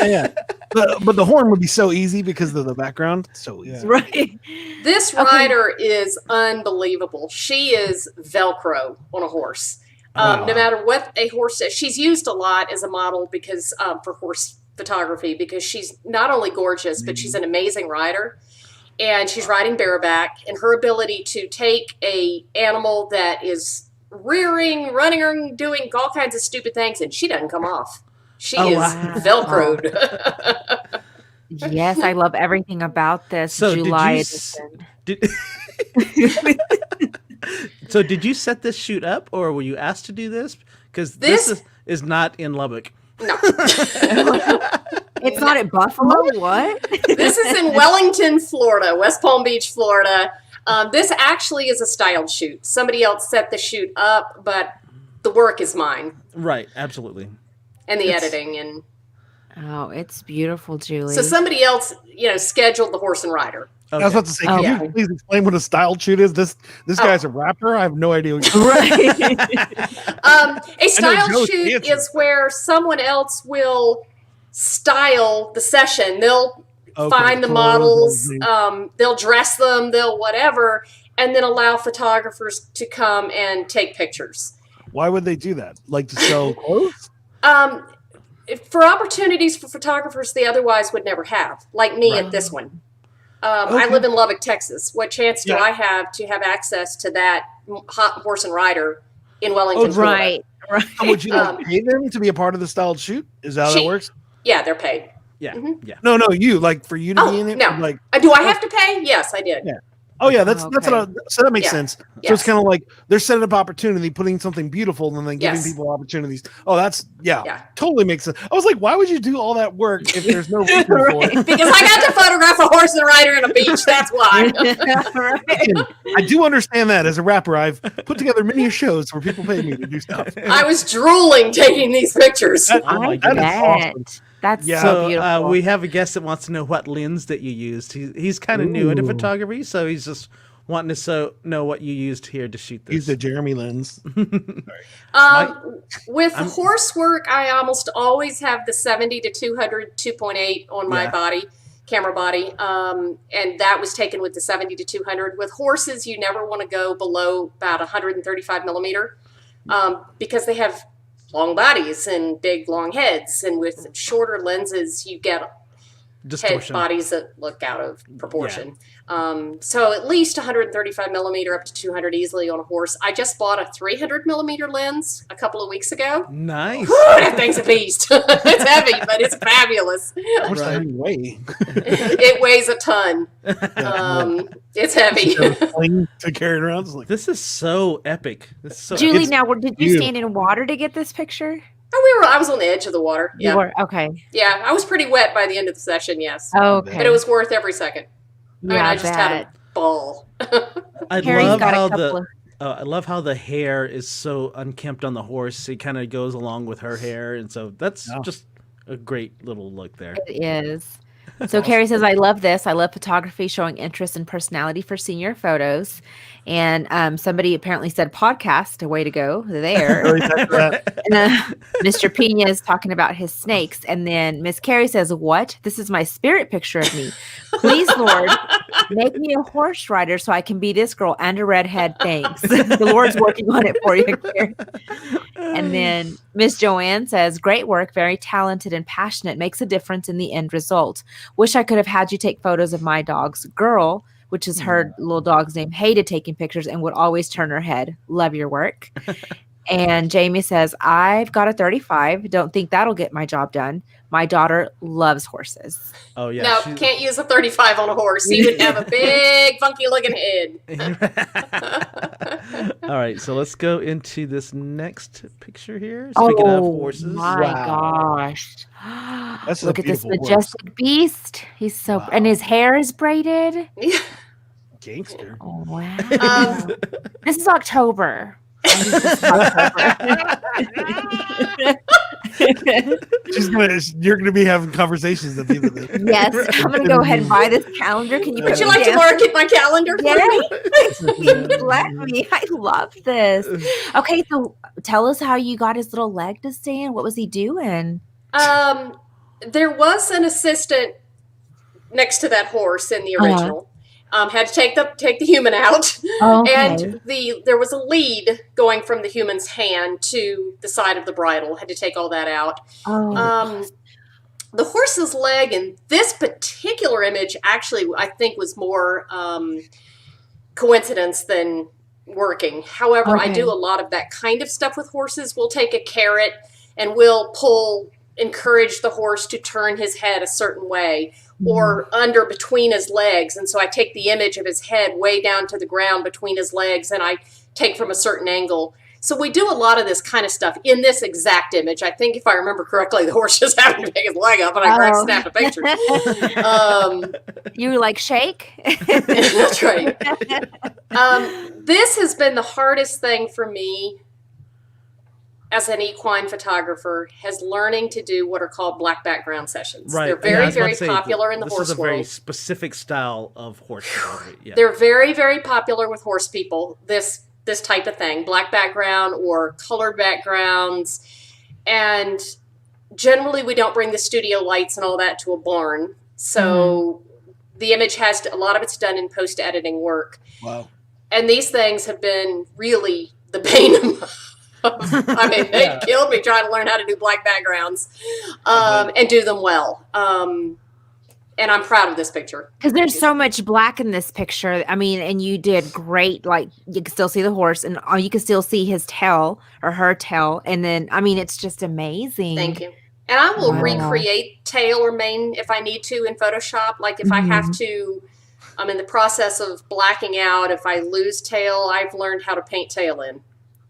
Yeah. But the horn would be so easy because of the background. So easy. Right. this rider is unbelievable. She is Velcro on a horse. No matter what a horse says, she's used a lot as a model because for horse photography because she's not only gorgeous but she's an amazing rider. And she's riding bareback, and her ability to take a animal that is rearing, running, doing all kinds of stupid things, and she doesn't come off. She is Velcroed. Yes, I love everything about this July edition. So did you set this shoot up, or were you asked to do this? Because this is not in Lubbock. No. It's not at Buffalo? What? This is in Wellington, Florida, West Palm Beach, Florida. This actually is a styled shoot. Somebody else set the shoot up, but the work is mine. Right, absolutely. And the editing. And oh, it's beautiful, Julie. so somebody else, scheduled the horse and rider. Okay. I was about to say, can you please explain what a styled shoot is? This guy's a rapper. I have no idea. Right. A styled shoot is where someone else will style the session. They'll find the models, they'll dress them, they'll whatever, and then allow photographers to come and take pictures. Why would they do that? Like to sell clothes? For opportunities for photographers they otherwise would never have, like me at this one. I live in Lubbock, Texas. What chance do I have to have access to that hot horse and rider in Wellington, Florida? Right. So would you pay them to be a part of the styled shoot? Is that how that works? Yeah, they're paid. Yeah. Mm-hmm. Yeah. No, you like for you to be in it. No. Like, do I have to pay? Yes, I did. Yeah. Oh yeah, that's what so that makes sense. So it's kind of like they're setting up opportunity, putting something beautiful, and then giving people opportunities. Oh, that's totally makes sense. I was like, why would you do all that work if there's no reason for it? Because I got to photograph a horse and rider on a beach. That's why. I do understand that. As a rapper, I've put together many shows where people pay me to do stuff. I was drooling taking these pictures. That is awesome. That's so beautiful. We have a guest that wants to know what lens that you used. He's kind of new into photography, so he's just wanting to know what you used here to shoot this. Use the Jeremy lens. With horse work, I almost always have the 70 to 200 2.8 on my camera body, and that was taken with the 70 to 200. With horses, you never want to go below about 135 millimeter because they have long bodies and big long heads, and with shorter lenses you get head bodies that look out of proportion. So at least 135 millimeter up to 200 easily on a horse. I just bought a 300 millimeter lens a couple of weeks ago. Nice. Whew, that thing's a beast. It's heavy, but it's fabulous. What's that weigh? It weighs a ton. It's heavy. To carry it around. Like, this is so epic. This is so Julie, now did you stand in water to get this picture? I was on the edge of the water. Yeah. You were? Okay. Yeah, I was pretty wet by the end of the session, yes. Okay. But it was worth every second. Yeah, I just had a ball. I love how the hair is so unkempt on the horse. It kind of goes along with her hair, and so that's just a great little look there. It is. So Carrie says, I love this. I love photography showing interest and personality for senior photos. And somebody apparently said podcast, a way to go there. And, Mr. Pena is talking about his snakes. And then Miss Carrie says, what? This is my spirit picture of me. Please, Lord, make me a horse rider so I can be this girl and a redhead. Thanks. The Lord's working on it for you, Carrie. And then Miss Joanne says, great work, very talented and passionate, makes a difference in the end result. Wish I could have had you take photos of my dogs. Girl, which is her little dog's name, hated taking pictures and would always turn her head. Love your work. And Jamie says, I've got a 35. Don't think that'll get my job done. My daughter loves horses. Oh, yeah. No, can't use a 35 on a horse. He would have a big, funky looking head. All right, so let's go into this next picture here. Speaking of horses. My gosh. That's Look a at this beautiful horse. majestic beast. He's so, and his hair is braided. Yeah. Gangster. Oh, wow. This is October. I think this is October. You're gonna be having conversations at the end of this. Yes, I'm gonna go ahead and buy this calendar. Can you? Would put you me like to down? market my calendar for me? Yes, let me. I love this. Okay, so tell us how you got his little leg to stand. What was he doing? There was an assistant next to that horse in the original. Had to take the human out, and there was a lead going from the human's hand to the side of the bridle. Had to take all that out. The horse's leg in this particular image actually, I think, was more coincidence than working. However, I do a lot of that kind of stuff with horses. We'll take a carrot and we'll encourage the horse to turn his head a certain way or under between his legs. And so I take the image of his head way down to the ground between his legs and I take from a certain angle. So we do a lot of this kind of stuff in this exact image. I think if I remember correctly, the horse just happened to pick his leg up and I snapped a picture. You were like, shake? That's right. This has been the hardest thing for me as an equine photographer, has learning to do what are called black background sessions. Right. They're very, very popular in the horse world. This is a very specific style of horse photography. Yeah. They're very, very popular with horse people, this type of thing, black background or colored backgrounds. And generally we don't bring the studio lights and all that to a barn. So the image a lot of it's done in post-editing work. Wow. And these things have been really the bane of I mean, they killed me trying to learn how to do black backgrounds and do them well. And I'm proud of this picture. Because there's so much black in this picture. I mean, and you did great. Like, you can still see the horse and you can still see his tail or her tail. And then, I mean, it's just amazing. Thank you. And I will recreate tail or mane if I need to in Photoshop. Like if I have to, I'm in the process of blacking out. If I lose tail, I've learned how to paint tail in.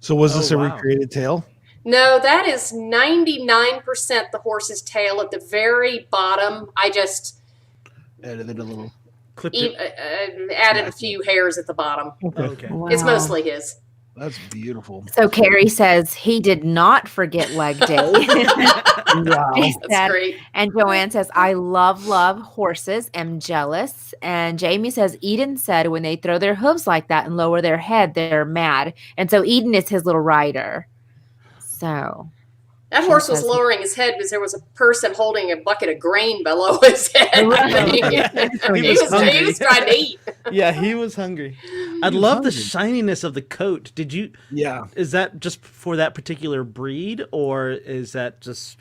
So was this a recreated tail? No, that is 99% the horse's tail. At the very bottom, I just edited a little. Added a few hairs at the bottom. Okay. Wow. It's mostly his. That's beautiful. So Carrie says he did not forget leg day. Wow. That's great. And Joanne says, I love horses. Am jealous. And Jamie says, Eden said when they throw their hooves like that and lower their head, they're mad. And so Eden is his little rider. So that horse was lowering his head because there was a person holding a bucket of grain below his head. He was trying to eat. Yeah, he was hungry. I love the shininess of the coat. Did you? Yeah. Is that just for that particular breed, or is that just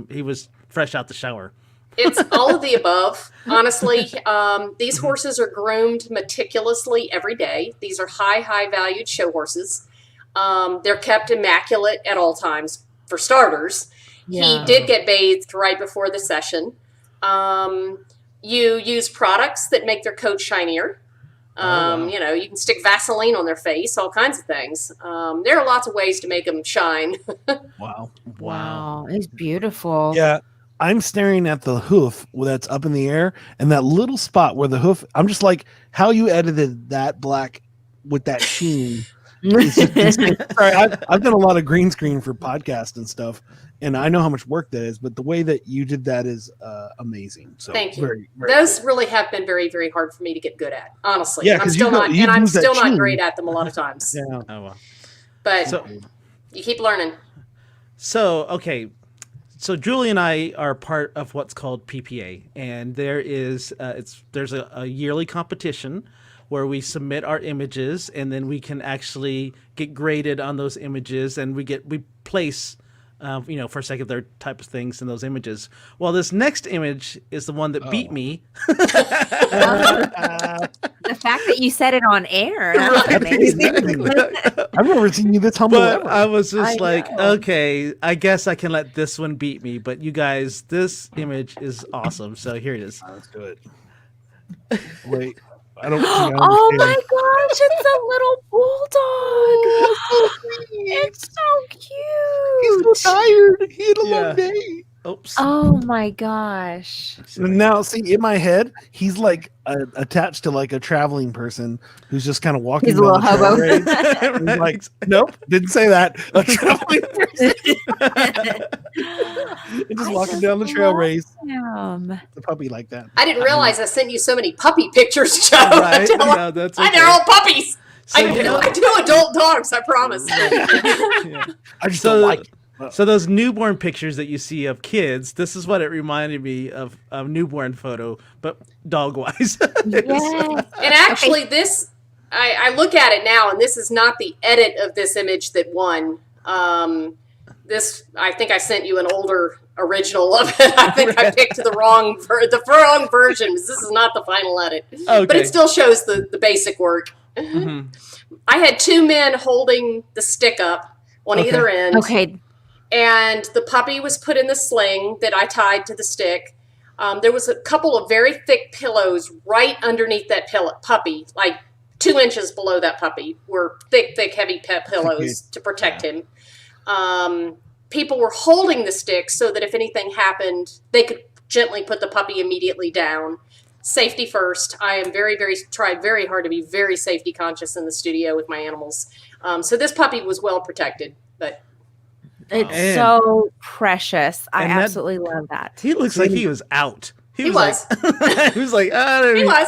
he was fresh out the shower? It's all of the above, honestly. These horses are groomed meticulously every day. These are high valued show horses. They're kept immaculate at all times, for starters. Yeah. He did get bathed right before the session. You use products that make their coat shinier. You know, you can stick Vaseline on their face, all kinds of things. There are lots of ways to make them shine. Wow. It's beautiful. Yeah. I'm staring at the hoof that's up in the air and that little spot where the hoof, I'm just like, how you edited that black with that sheen. Sorry, I've done a lot of green screen for podcasts and stuff, and I know how much work that is, but the way that you did that is amazing. So thank you. Very, very Those really have been very, very hard for me to get good at, honestly. Yeah, and I'm still not great at them a lot of times. Yeah. Oh well. But you keep learning. So okay. So Julie and I are part of what's called PPA, and there is there's a yearly competition where we submit our images, and then we can actually get graded on those images, and we place, first, second, third type of things in those images. Well, this next image is the one that beat me. The fact that you said it on air, that's amazing. I've never seen you this humble ever. I was just okay, I guess I can let this one beat me. But you guys, this image is awesome. So here it is. Let's do it. Wait. I don't oh my gosh, it's a little bulldog. It's so cute. He's so tired. He had a long day. Oops. Oh my gosh. Now, see, in my head, he's like attached to like a traveling person who's just kind of walking He's a down little the trail hobo. rails. He's like, nope, didn't say that. A traveling person. Just walking down the trail race. Him. The puppy like that. I didn't realize I sent you so many puppy pictures, Joe. Right? No, that's okay. They're all puppies. So, I do adult dogs, I promise. Yeah. I just don't like it. So those newborn pictures that you see of kids, this is what it reminded me of a newborn photo, but dog-wise. Yes. And actually, this, I look at it now, and this is not the edit of this image that won. This, I think I sent you an older original of it. I think I picked the wrong version. This is not the final edit. Okay. But it still shows the basic work. Mm-hmm. I had two men holding the stick up on either end. Okay. And the puppy was put in the sling that I tied to the stick. There was a couple of very thick pillows right underneath that puppy, like 2 inches below that puppy, were thick, heavy pet pillows to protect him. People were holding the stick so that if anything happened, they could gently put the puppy immediately down. Safety first. I am tried very hard to be very safety conscious in the studio with my animals. So this puppy was well protected, but It's so precious. I and that- absolutely love that. He looks like he was out. He was. Like, he was like, he was.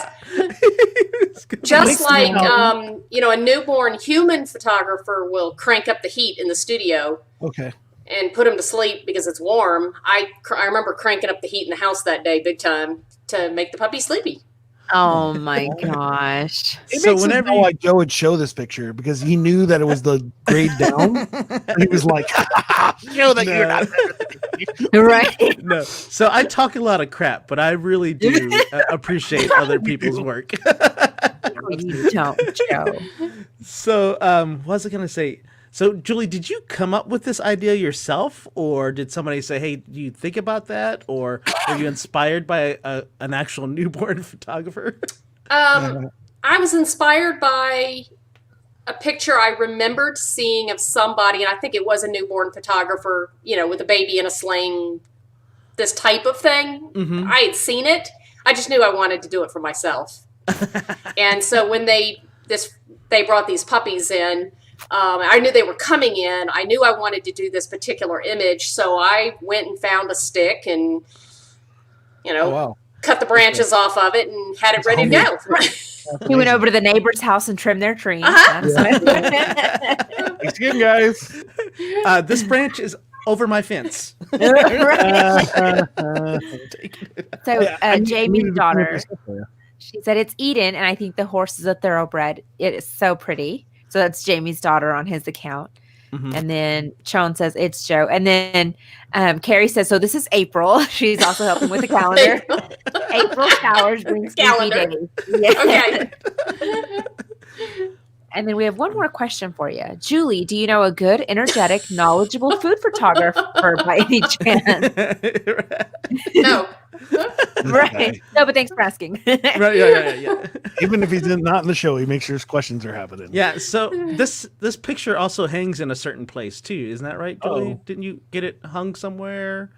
Just like, a newborn human photographer will crank up the heat in the studio Okay. and put him to sleep because it's warm. I remember cranking up the heat in the house that day big time to make the puppy sleepy. Oh my gosh. It So makes whenever sense how, like, Joe would show this picture because he knew that it was the grade down. And he was like, show that you're not better than me. Right. No. So I talk a lot of crap, but I really do appreciate other people's work. You don't, Joe. So, what was I going to say? So, Julie, did you come up with this idea yourself, or did somebody say, hey, do you think about that? Or were you inspired by an actual newborn photographer? I was inspired by a picture I remembered seeing of somebody, and I think it was a newborn photographer, with a baby in a sling, this type of thing. Mm-hmm. I had seen it. I just knew I wanted to do it for myself. And so when they brought these puppies in, I knew they were coming in. I knew I wanted to do this particular image, so I went and found a stick and, cut the branches off of it and had it ready to go. He went over to the neighbor's house and trimmed their tree. Thanks again, guys. This branch is over my fence. So Jamie's daughter, she said it's Eden, and I think the horse is a thoroughbred. It is so pretty. So that's Jamie's daughter on his account. Mm-hmm. And then Chone says it's Joe. And then Carrie says, so this is April. She's also helping with the calendar. April showers bring sleepy days. Yeah. Okay. And then we have one more question for you. Julie, do you know a good, energetic, knowledgeable food photographer by any chance? No. Right. No, but thanks for asking. Right, yeah. Even if he's not in the show, he makes sure his questions are happening. Yeah, so this picture also hangs in a certain place too, isn't that right, Julie? Oh. Didn't you get it hung somewhere?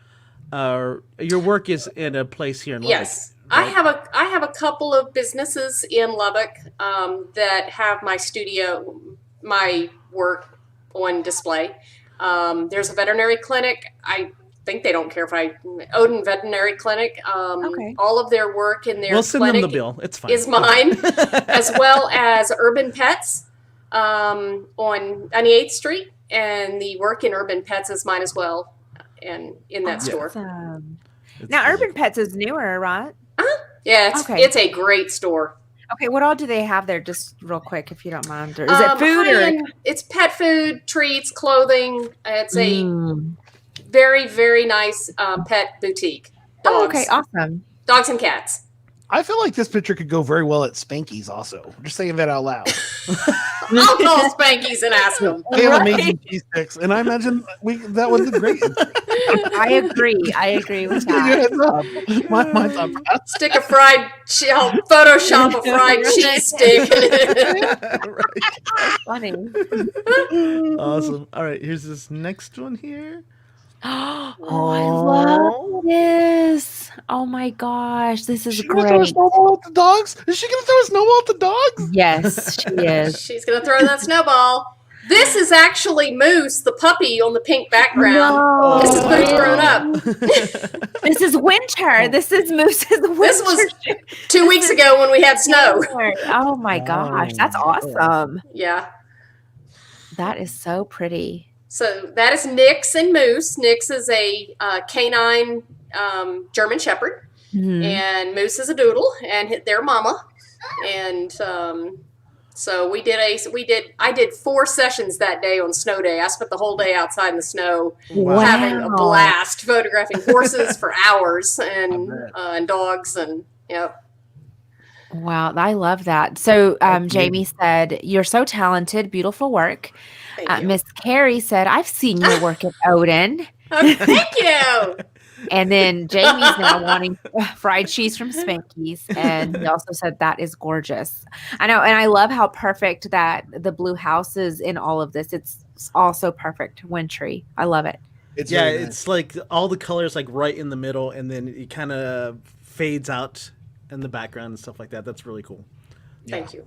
Your work is in a place here in Lubbock. Yes. Right? I have a couple of businesses in Lubbock that have my work on display. There's a veterinary clinic. I think they don't care if Odin Veterinary Clinic. Okay. All of their work in their We'll send them clinic the bill. It's fine. is mine, as well as Urban Pets on 98th Street, and the work in Urban Pets is mine as well, and in that store. Awesome. Now, Urban Pets is newer, right? Yeah, Okay. it's a great store. Okay, what all do they have there? Just real quick, if you don't mind. Or is it food or? It's pet food, treats, clothing. It's a Mm. very, very nice pet boutique. Dogs. Oh, okay, awesome. Dogs and cats. I feel like this picture could go very well at Spanky's also. Just saying that out loud. I'll call Spanky's and ask them. They have Right. amazing cheese sticks, and I imagine that was a great. I agree with that. My thought process. Stick a Photoshop a fried cheese stick. Funny. Awesome. All right, here's this next one here. Oh, I love this. Oh my gosh, this is She gonna throw a great. snowball at the dogs? Is she gonna throw a snowball at the dogs? Yes, she is. She's going to throw that snowball. This is actually Moose, the puppy on the pink background. No, This is Moose grown up. This is winter. This is Moose's winter. This was 2 weeks ago when we had snow. Oh my gosh, that's awesome. Yeah. That is so pretty. So that is Nix and Moose. Nix is a canine German Shepherd, Mhm. and Moose is a doodle, and their mama. And so I did 4 sessions that day on snow day. I spent the whole day outside in the snow having a blast, photographing horses for hours and dogs and Wow, I love that. So Jamie said, "You're so talented, beautiful work." Thank you. Miss Carrie said, "I've seen your work at Odin." Oh, thank you. And then Jamie's now wanting fried cheese from Spanky's. And he also said that is gorgeous. I know. And I love how perfect that the blue house is in all of this. It's also perfect, wintry. I love it. It's Yeah, very nice. it's like all the colors like right in the middle, and then it kind of fades out in the background and stuff like that. That's really cool. Thank you.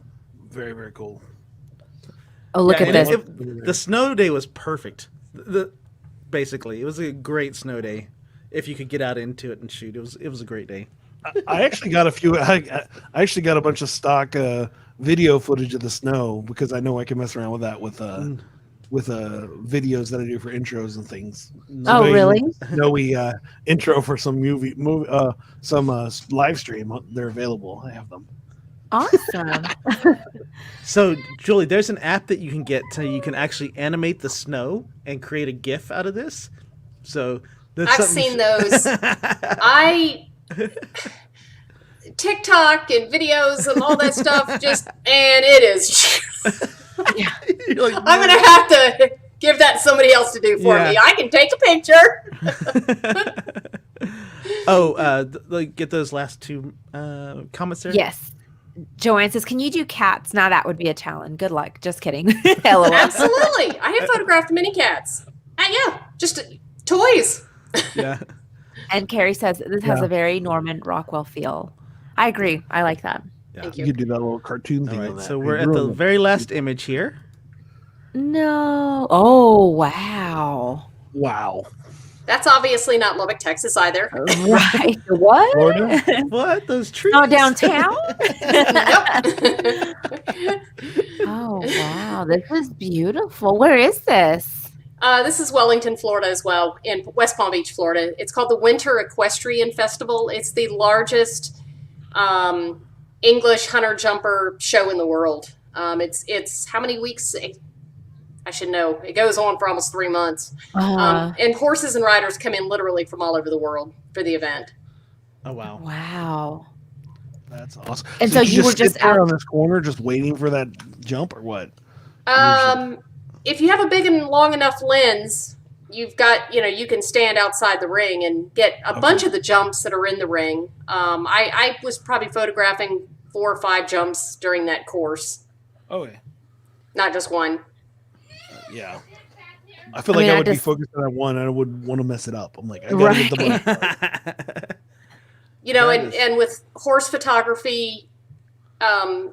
Very, very cool. Oh, look Yeah, at and this. the snow day was perfect. Basically, it was a great snow day. If you could get out into it and shoot, it was a great day. I actually got I actually got a bunch of stock video footage of the snow because I know I can mess around with that with videos that I do for intros and things. Oh, really? Snowy intro for some live stream. They're available. I have them. Awesome. So, Julie, there's an app that you can get to. You can actually animate the snow and create a GIF out of this. So I've seen those. TikTok and videos and all that stuff, and it is. You're like, I'm gonna have to give that to somebody else to do for me. I can take a picture. Get those last 2 comments there. Yes. Joanne says, "Can you do cats?" Now that would be a challenge. Good luck. Just kidding. LOL. Absolutely. I have photographed many cats. Yeah, just toys. Yeah. And Carrie says, "This has a very Norman Rockwell feel." I agree. I like that. Yeah. Thank You you. could do that little cartoon All thing on right. that. So Hey, we're at the ruin it. very last image here. No. Oh, wow. Wow. That's obviously not Lubbock, Texas either. Right. What? Florida? What? Those trees? Oh, downtown? Yep. Oh, wow. This is beautiful. Where is this? This is Wellington, Florida as well, in West Palm Beach, Florida. It's called the Winter Equestrian Festival. It's the largest English hunter jumper show in the world. It's how many weeks? I should know. It goes on for almost 3 months. And horses and riders come in literally from all over the world for the event. Oh, wow. Wow. That's awesome. And so did you were sit just there out- on this corner just waiting for that jump or what? If you have a big and long enough lens, you've got, you can stand outside the ring and get a bunch of the jumps that are in the ring. I was probably photographing 4 or 5 jumps during that course, Oh, yeah. not just one. Yeah. I feel like mean, I I would be just- focused on that one and I would want to mess it up. I'm like, I gotta get the money. That And with horse photography, the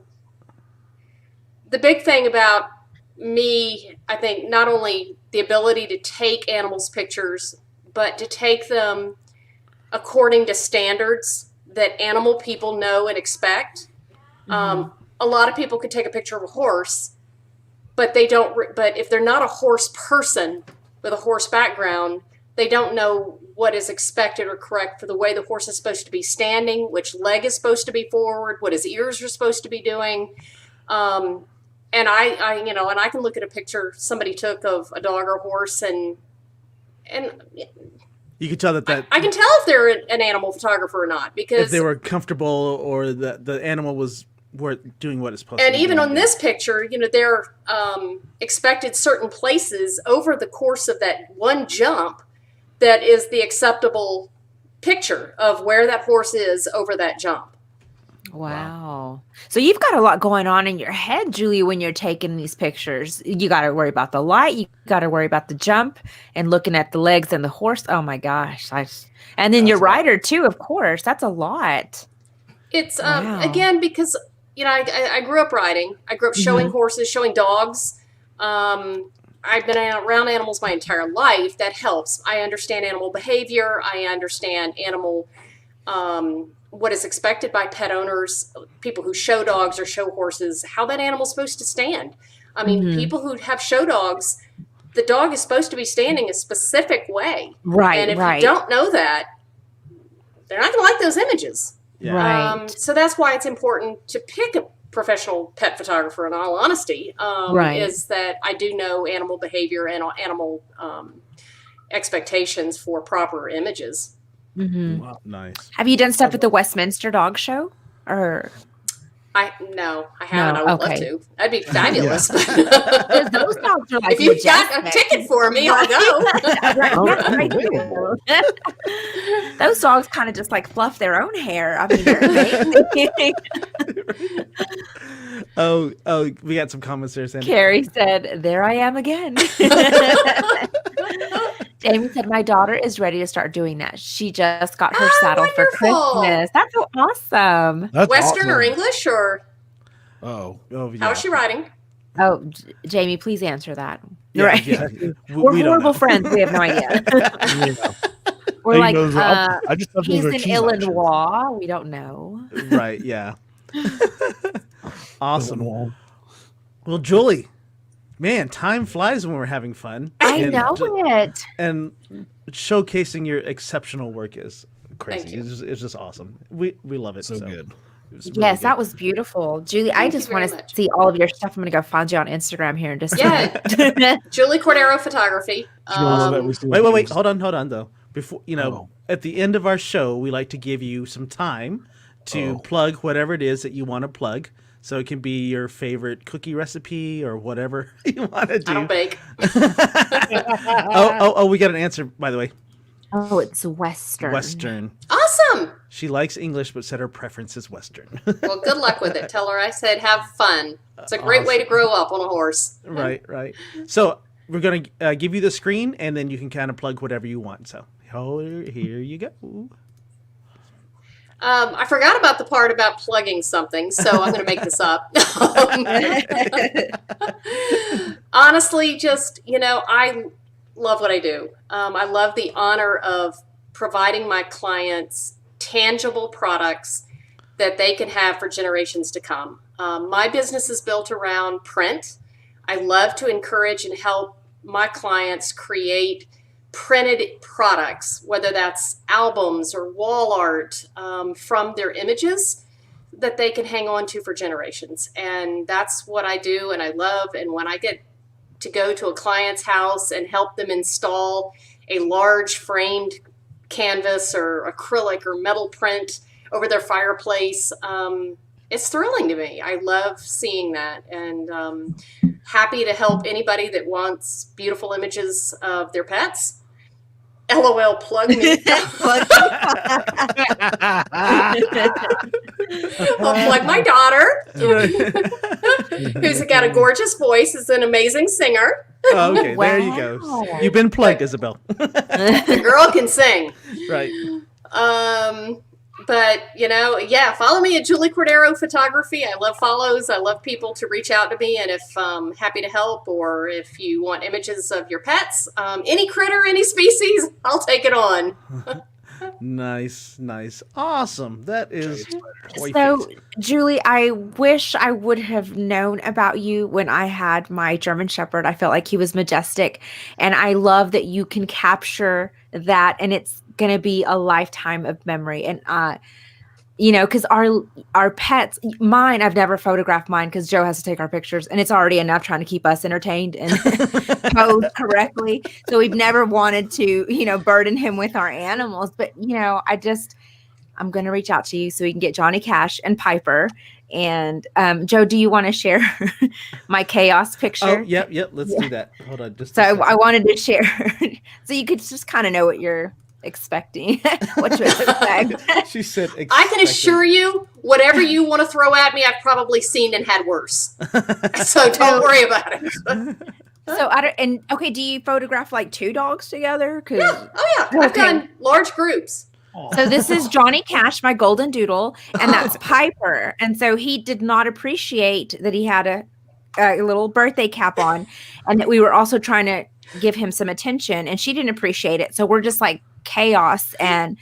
big thing about me, I think, not only the ability to take animals' pictures, but to take them according to standards that animal people know and expect. A lot of people could take a picture of a horse, but they don't. But if they're not a horse person with a horse background, they don't know what is expected or correct for the way the horse is supposed to be standing, which leg is supposed to be forward, what his ears are supposed to be doing. And I can look at a picture somebody took of a dog or horse, and You could tell that I can tell if they're an animal photographer or not, because if they were comfortable or that the animal was doing what it's supposed to. and be even doing. on this picture, they're expected certain places over the course of that one jump that is the acceptable picture of where that horse is over that jump. Wow. So you've got a lot going on in your head, Julie, when you're taking these pictures. You got to worry about the light. You got to worry about the jump and looking at the legs and the horse. Oh my gosh. And then your rider too, of course. That's a lot. It's again, because I grew up riding. I grew up showing horses, showing dogs. I've been around animals my entire life. That helps. I understand animal behavior. I understand animal what is expected by pet owners, people who show dogs or show horses, how that animal's supposed to stand. I mean, people who have show dogs, the dog is supposed to be standing a specific way. Right. And if you don't know that, they're not going to like those images. Yeah. Right. So that's why it's important to pick a professional pet photographer, in all honesty, is that I do know animal behavior and animal expectations for proper images. Wow. Nice. Have you done stuff at the Westminster Dog Show? Or I haven't. I would love to. That'd be fabulous. because those dogs are like if you've got a majestic. ticket for me, I'll go. Those dogs kind of just like fluff their own hair. I mean, they're amazing. Oh, we got some comments there, Sandy. Carrie said, "There I am again." Jamie said, "My daughter is ready to start doing that. She just got her saddle for wonderful. Christmas." That's so awesome. That's Western or awesome. English, or Oh, Oh, yeah. how is she riding? Oh, Jamie, please answer that. Yeah, Right. yeah. We're We don't horrible know. friends. We have no idea. yeah. We're He like, knows, I just thought he's those were in cheese options. Illinois. We don't know. Right, yeah. Awesome. Illinois. Well, Julie, man, time flies when we're having fun. I And know it. And showcasing your exceptional work is crazy. Thank you. It's just awesome. We love it. So good. It was really Yes, good. that was beautiful. Julie, I Thank you just very want to much. see all of your stuff. I'm going to go find you on Instagram here in just a Yeah. minute. Julie Cordero Photography. She knows every single Wait. piece. Hold on, though. Before at the end of our show, we like to give you some time to plug whatever it is that you want to plug. So it can be your favorite cookie recipe or whatever you want to do. I don't bake. Oh, we got an answer, by the way. Oh, it's Western. Western. Awesome. She likes English, but said her preference is Western. Well, good luck with it. Tell her I said have fun. It's a great way to grow up on a horse. Right. So we're going to give you the screen, and then you can kind of plug whatever you want. So here you go. I forgot about the part about plugging something, so I'm going to make this up. Honestly, just, I love what I do. I love the honor of providing my clients tangible products that they can have for generations to come. My business is built around print. I love to encourage and help my clients create printed products, whether that's albums or wall art from their images that they can hang on to for generations. And that's what I do and I love. And when I get to go to a client's house and help them install a large framed canvas or acrylic or metal print over their fireplace, it's thrilling to me. I love seeing that, and happy to help anybody that wants beautiful images of their pets. LOL, plug me. I'll plug my daughter, who's got a gorgeous voice, is an amazing singer. Okay, there you go. Wow. You've been plugged, Isabel. The girl can sing. Right. But, follow me at Julie Cordero Photography. I love follows. I love people to reach out to me. And if happy to help, or if you want images of your pets, any critter, any species, I'll take it on. Nice. Awesome. That is perfect. So, Julie, I wish I would have known about you when I had my German Shepherd. I felt like he was majestic. And I love that you can capture that, and it's going to be a lifetime of memory. And, because our pets, mine, I've never photographed mine because Joe has to take our pictures, and it's already enough trying to keep us entertained and posed correctly. So we've never wanted to, burden him with our animals. But, I'm going to reach out to you so we can get Johnny Cash and Piper. And Joe, do you want to share my chaos picture? Oh, yep. Let's do that. Hold on. Just So a second. I wanted to share so you could just kind of know what you're expecting what to expect. She said, I can assure you, whatever you want to throw at me, I've probably seen and had worse. So don't worry about it. So okay, do you photograph like 2 dogs together? Yeah. Oh yeah. I've done large groups. So this is Johnny Cash, my golden doodle, and that's Piper. And so he did not appreciate that he had a little birthday cap on, and that we were also trying to give him some attention, and she didn't appreciate it. So we're just like chaos, and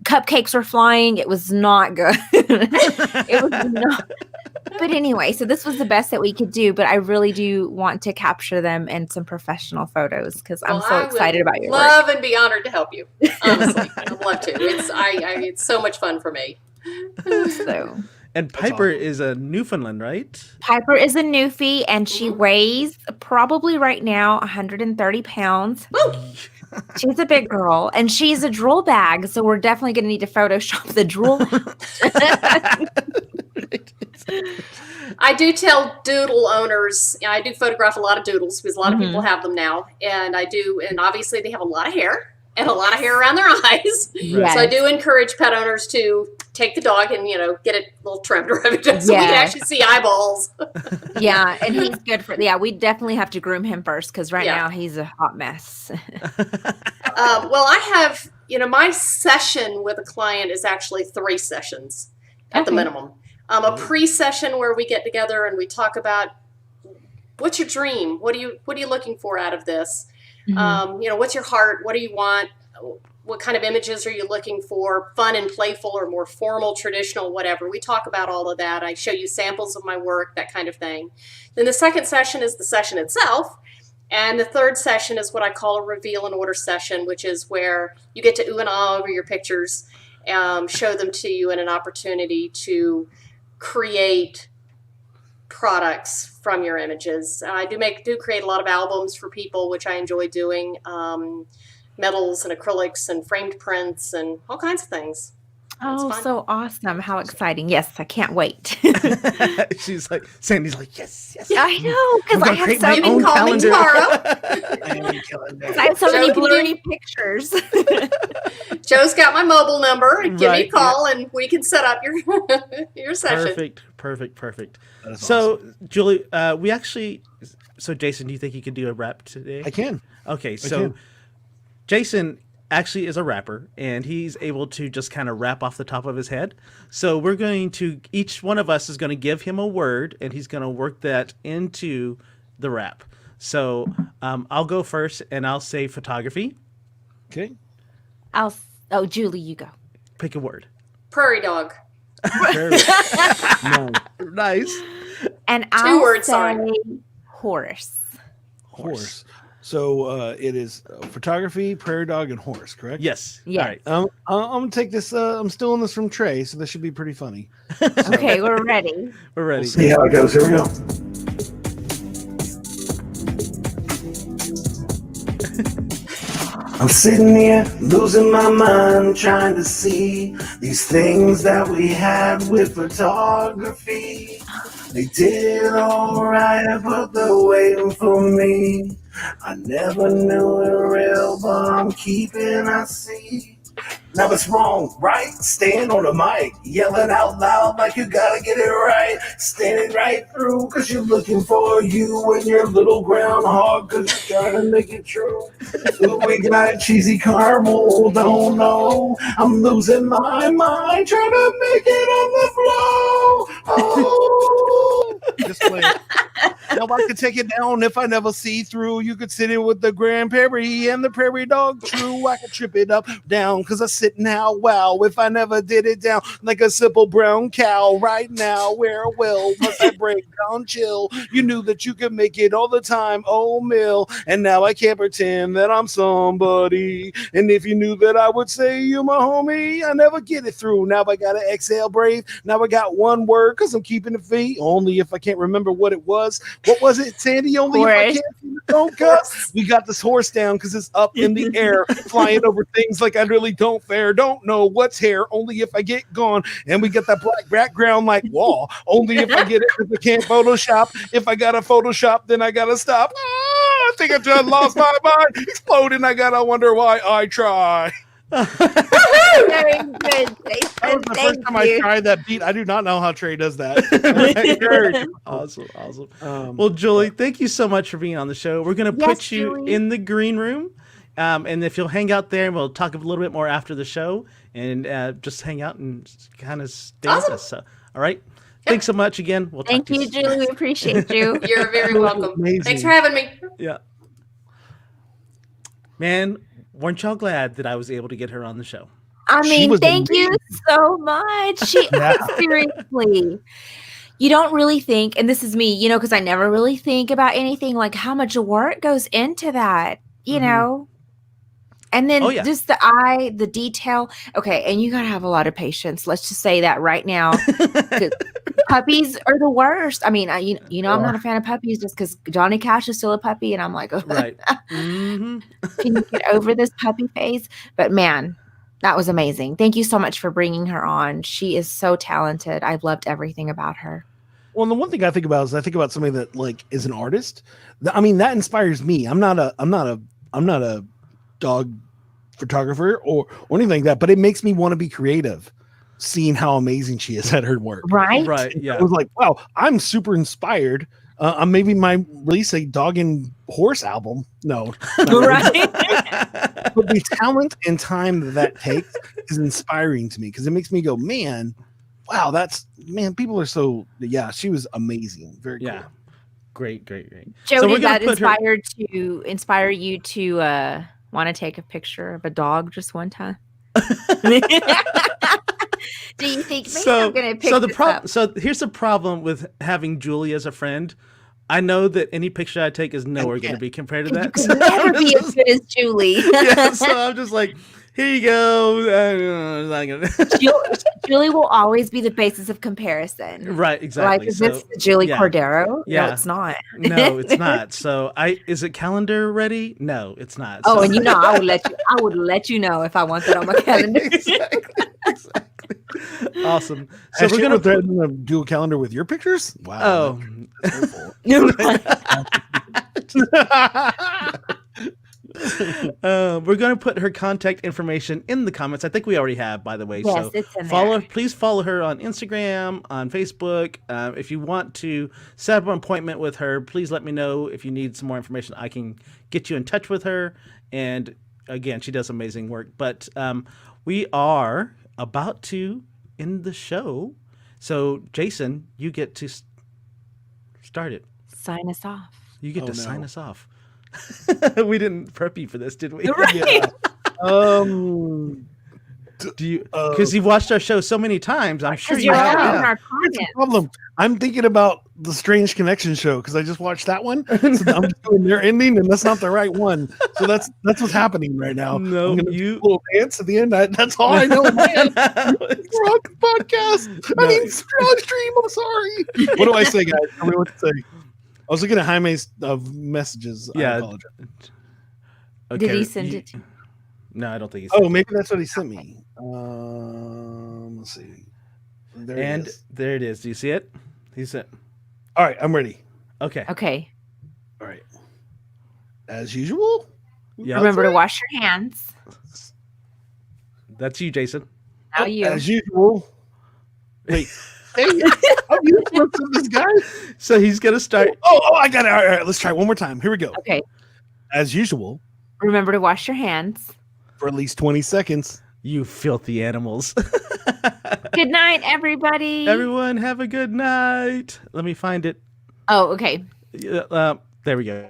cupcakes were flying. It was not good. It was not. But anyway, so this was the best that we could do, but I really do want to capture them in some professional photos because I'm so excited about your love work. and be honored to help you. Honestly, I'd love to. It's so much fun for me. So, and Piper is a Newfoundland, right? Piper is a Newfie, and she weighs probably right now 130 pounds. Woo! She's a big girl, and she's a drool bag, so we're definitely going to need to Photoshop the drool. I do tell doodle owners, I do photograph a lot of doodles because a lot of people have them now, and obviously they have a lot of hair and a lot of hair around their eyes. Yes. So I do encourage pet owners to take the dog and, get it a little trimmed or everything so we can actually see eyeballs. Yeah, and he's good we definitely have to groom him first because now he's a hot mess. Well, I have, my session with a client is actually 3 sessions at the minimum. A pre-session where we get together and we talk about what's your dream? What are you looking for out of this? Mm-hmm. What's your heart? What do you want? What kind of images are you looking for? Fun and playful or more formal, traditional, whatever. We talk about all of that. I show you samples of my work, that kind of thing. Then the second session is the session itself. And the third session is what I call a reveal and order session, which is where you get to ooh and ah over your pictures, show them to you, and an opportunity to create products from your images. I do create a lot of albums for people, which I enjoy doing, metals and acrylics and framed prints and all kinds of things. Oh, so awesome. How exciting. Yes, I can't wait. She's like, Sandy's like, yes. I know, because I have so many calendar. I have so many blurry pictures. Joe's got my mobile number. Give me a call and we can set up your session. Perfect. So, awesome. Julie, Jason, do you think you could do a rap today? I can. Okay, so Jason actually is a rapper, and he's able to just kind of rap off the top of his head. So we're going to, each one of us is going to give him a word, and he's going to work that into the rap. So I'll go first, and I'll say photography. Okay. Julie, you go. Pick a word. Prairie dog. Nice. And 2 I'll words, say sorry. horse. So it is photography, prairie dog, and horse, correct? Yes. Yes. All right. I'm gonna take this. I'm stealing this from Trey, so this should be pretty funny. Okay, we're ready. We're ready. We'll see how it goes. Here we go. I'm sitting here losing my mind, trying to see these things that we had with photography. They did all right, but they're waiting for me. I never knew it real, but I'm keeping I see. Now it's wrong, right? Stand on the mic, yelling out loud like you gotta get it right. Standing right through, cause you're looking for you and your little groundhog, cause you're trying to make it true. We got cheesy caramel, don't know. I'm losing my mind, trying to make it on the flow. Oh. Just play it. Nobody could take it down if I never see through. You could sit in with the grandparry and the prairie dog. True, I could trip it up down because I sit now. Wow, if I never did it down like a simple brown cow right now, where will must I break down chill? You knew that you could make it all the time, oh mill, and now I can't pretend that I'm somebody. And if you knew that I would say you my homie, I never get it through. Now I gotta exhale brave. Now I got one word because I'm keeping it free. Only if I can't remember what it was. What was it, Sandy? Only Horse. if I can't don't cuss. We got this horse down because it's up in the air, flying over things like I really don't fare. Don't know what's hair. Only if I get gone. And we got that black background like wall. Only if I get it because I can't Photoshop. If I gotta Photoshop, then I gotta stop. I think I just lost my mind. Exploding. I gotta wonder why I try. Very good, That Jason. was the first time I tried that beat. I do not know how Trey does that. Awesome. Well, Julie, thank you so much for being on the show. We're going to put you Julie. in the green room. And if you'll hang out there, we'll talk a little bit more after the show and just hang out and kind of stay with us. So, all right. Thanks so much again. We'll talk Thank you, Julie. We appreciate you. You're very welcome. Amazing. Thanks for having me. Yeah. Man, weren't y'all glad that I was able to get her on the show? I She mean, was thank you amazing. so much. Seriously. You don't really think, and this is me, because I never really think about anything like how much work goes into that, know? And then just the eye, the detail. Okay, and you got to have a lot of patience. Let's just say that right now. Puppies are the worst. I mean, I'm not a fan of puppies just because Johnny Cash is still a puppy, and I'm like, oh, Right. Can you get over this puppy phase? But man, that was amazing. Thank you so much for bringing her on. She is so talented. I've loved everything about her. Well, the one thing I think about is I think about somebody that like is an artist. I mean, that inspires me. I'm not a dog photographer or anything like that, but it makes me want to be creative, seeing how amazing she is at her work. Right. Right. Yeah. I was like, wow, I'm super inspired. I'm maybe my release a dog and horse album. No, Right. but the talent and time that takes is inspiring to me because it makes me go, man, wow, people are so, she was amazing. Very cool. Great. Jody, we're gonna that inspire you to want to take a picture of a dog just one time? Do you think maybe I'm going to pick this up? So here's the problem with having Julie as a friend. I know that any picture I take is nowhere going to be compared to that. You could never be as good as Julie. So I'm just like, here you go. Julie will always be the basis of comparison. Right, exactly. Like, is this Julie Cordero? Yeah. No, it's not. No, it's not. So is it calendar ready? No, it's not. Oh, So- and I would let you know if I want that on my calendar. exactly. Awesome. So So we're we're gonna gonna do a calendar with your pictures. Wow. We're going to put her contact information in the comments. I think we already have, by the way. Yes, So it's in there. please follow her on Instagram, on Facebook. If you want to set up an appointment with her, please let me know. If you need some more information, I can get you in touch with her. And again, she does amazing work. But we are about to end the show. So Jason, you get to start it. Sign us off. You get to no. sign us off. We didn't prep you for this, did we? Right. Do you? Because you've watched our show so many times, I'm sure you You're have. having Yeah. our comments. Problem. I'm thinking about the Strange Connection show because I just watched that one. So I'm just doing their ending, and that's not the right one. So that's what's happening right now. No, I'm gonna you- do a little dance at the end. That's all I know, man. Rock podcast. I mean, stream. I'm sorry. What do I say, guys? Tell me what to say. I was looking at Jaime's messages. I Yeah. apologize. Okay, Did he send it to you? No, I don't think he sent Oh, it. maybe that's what he sent me. Let's see. There And it is. there it is. Do you see it? He sent. All right, I'm ready. Okay. Okay. All right. As usual. Yeah. Remember to wash your hands. That's you, Jason. Now you. As usual. Wait. Hey, I'm useless to this guy. So he's gonna start. Oh, I got it. All right, let's try it one more time. Here we go. Okay. As usual, Remember to wash your hands. for at least 20 seconds. You filthy animals. Good night, everybody. Everyone, have a good night. Let me find it. Oh, okay. There we go.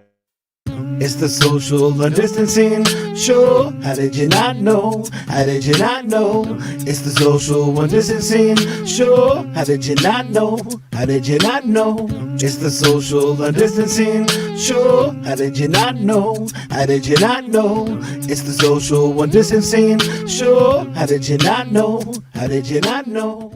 It's the social distancing show. How did you not know? How did you not know? It's the social distancing show. How did you not know? How did you not know? It's the social distancing show. How did you not know? How did you not know? It's the social distancing show. How did you not know? How did you not know?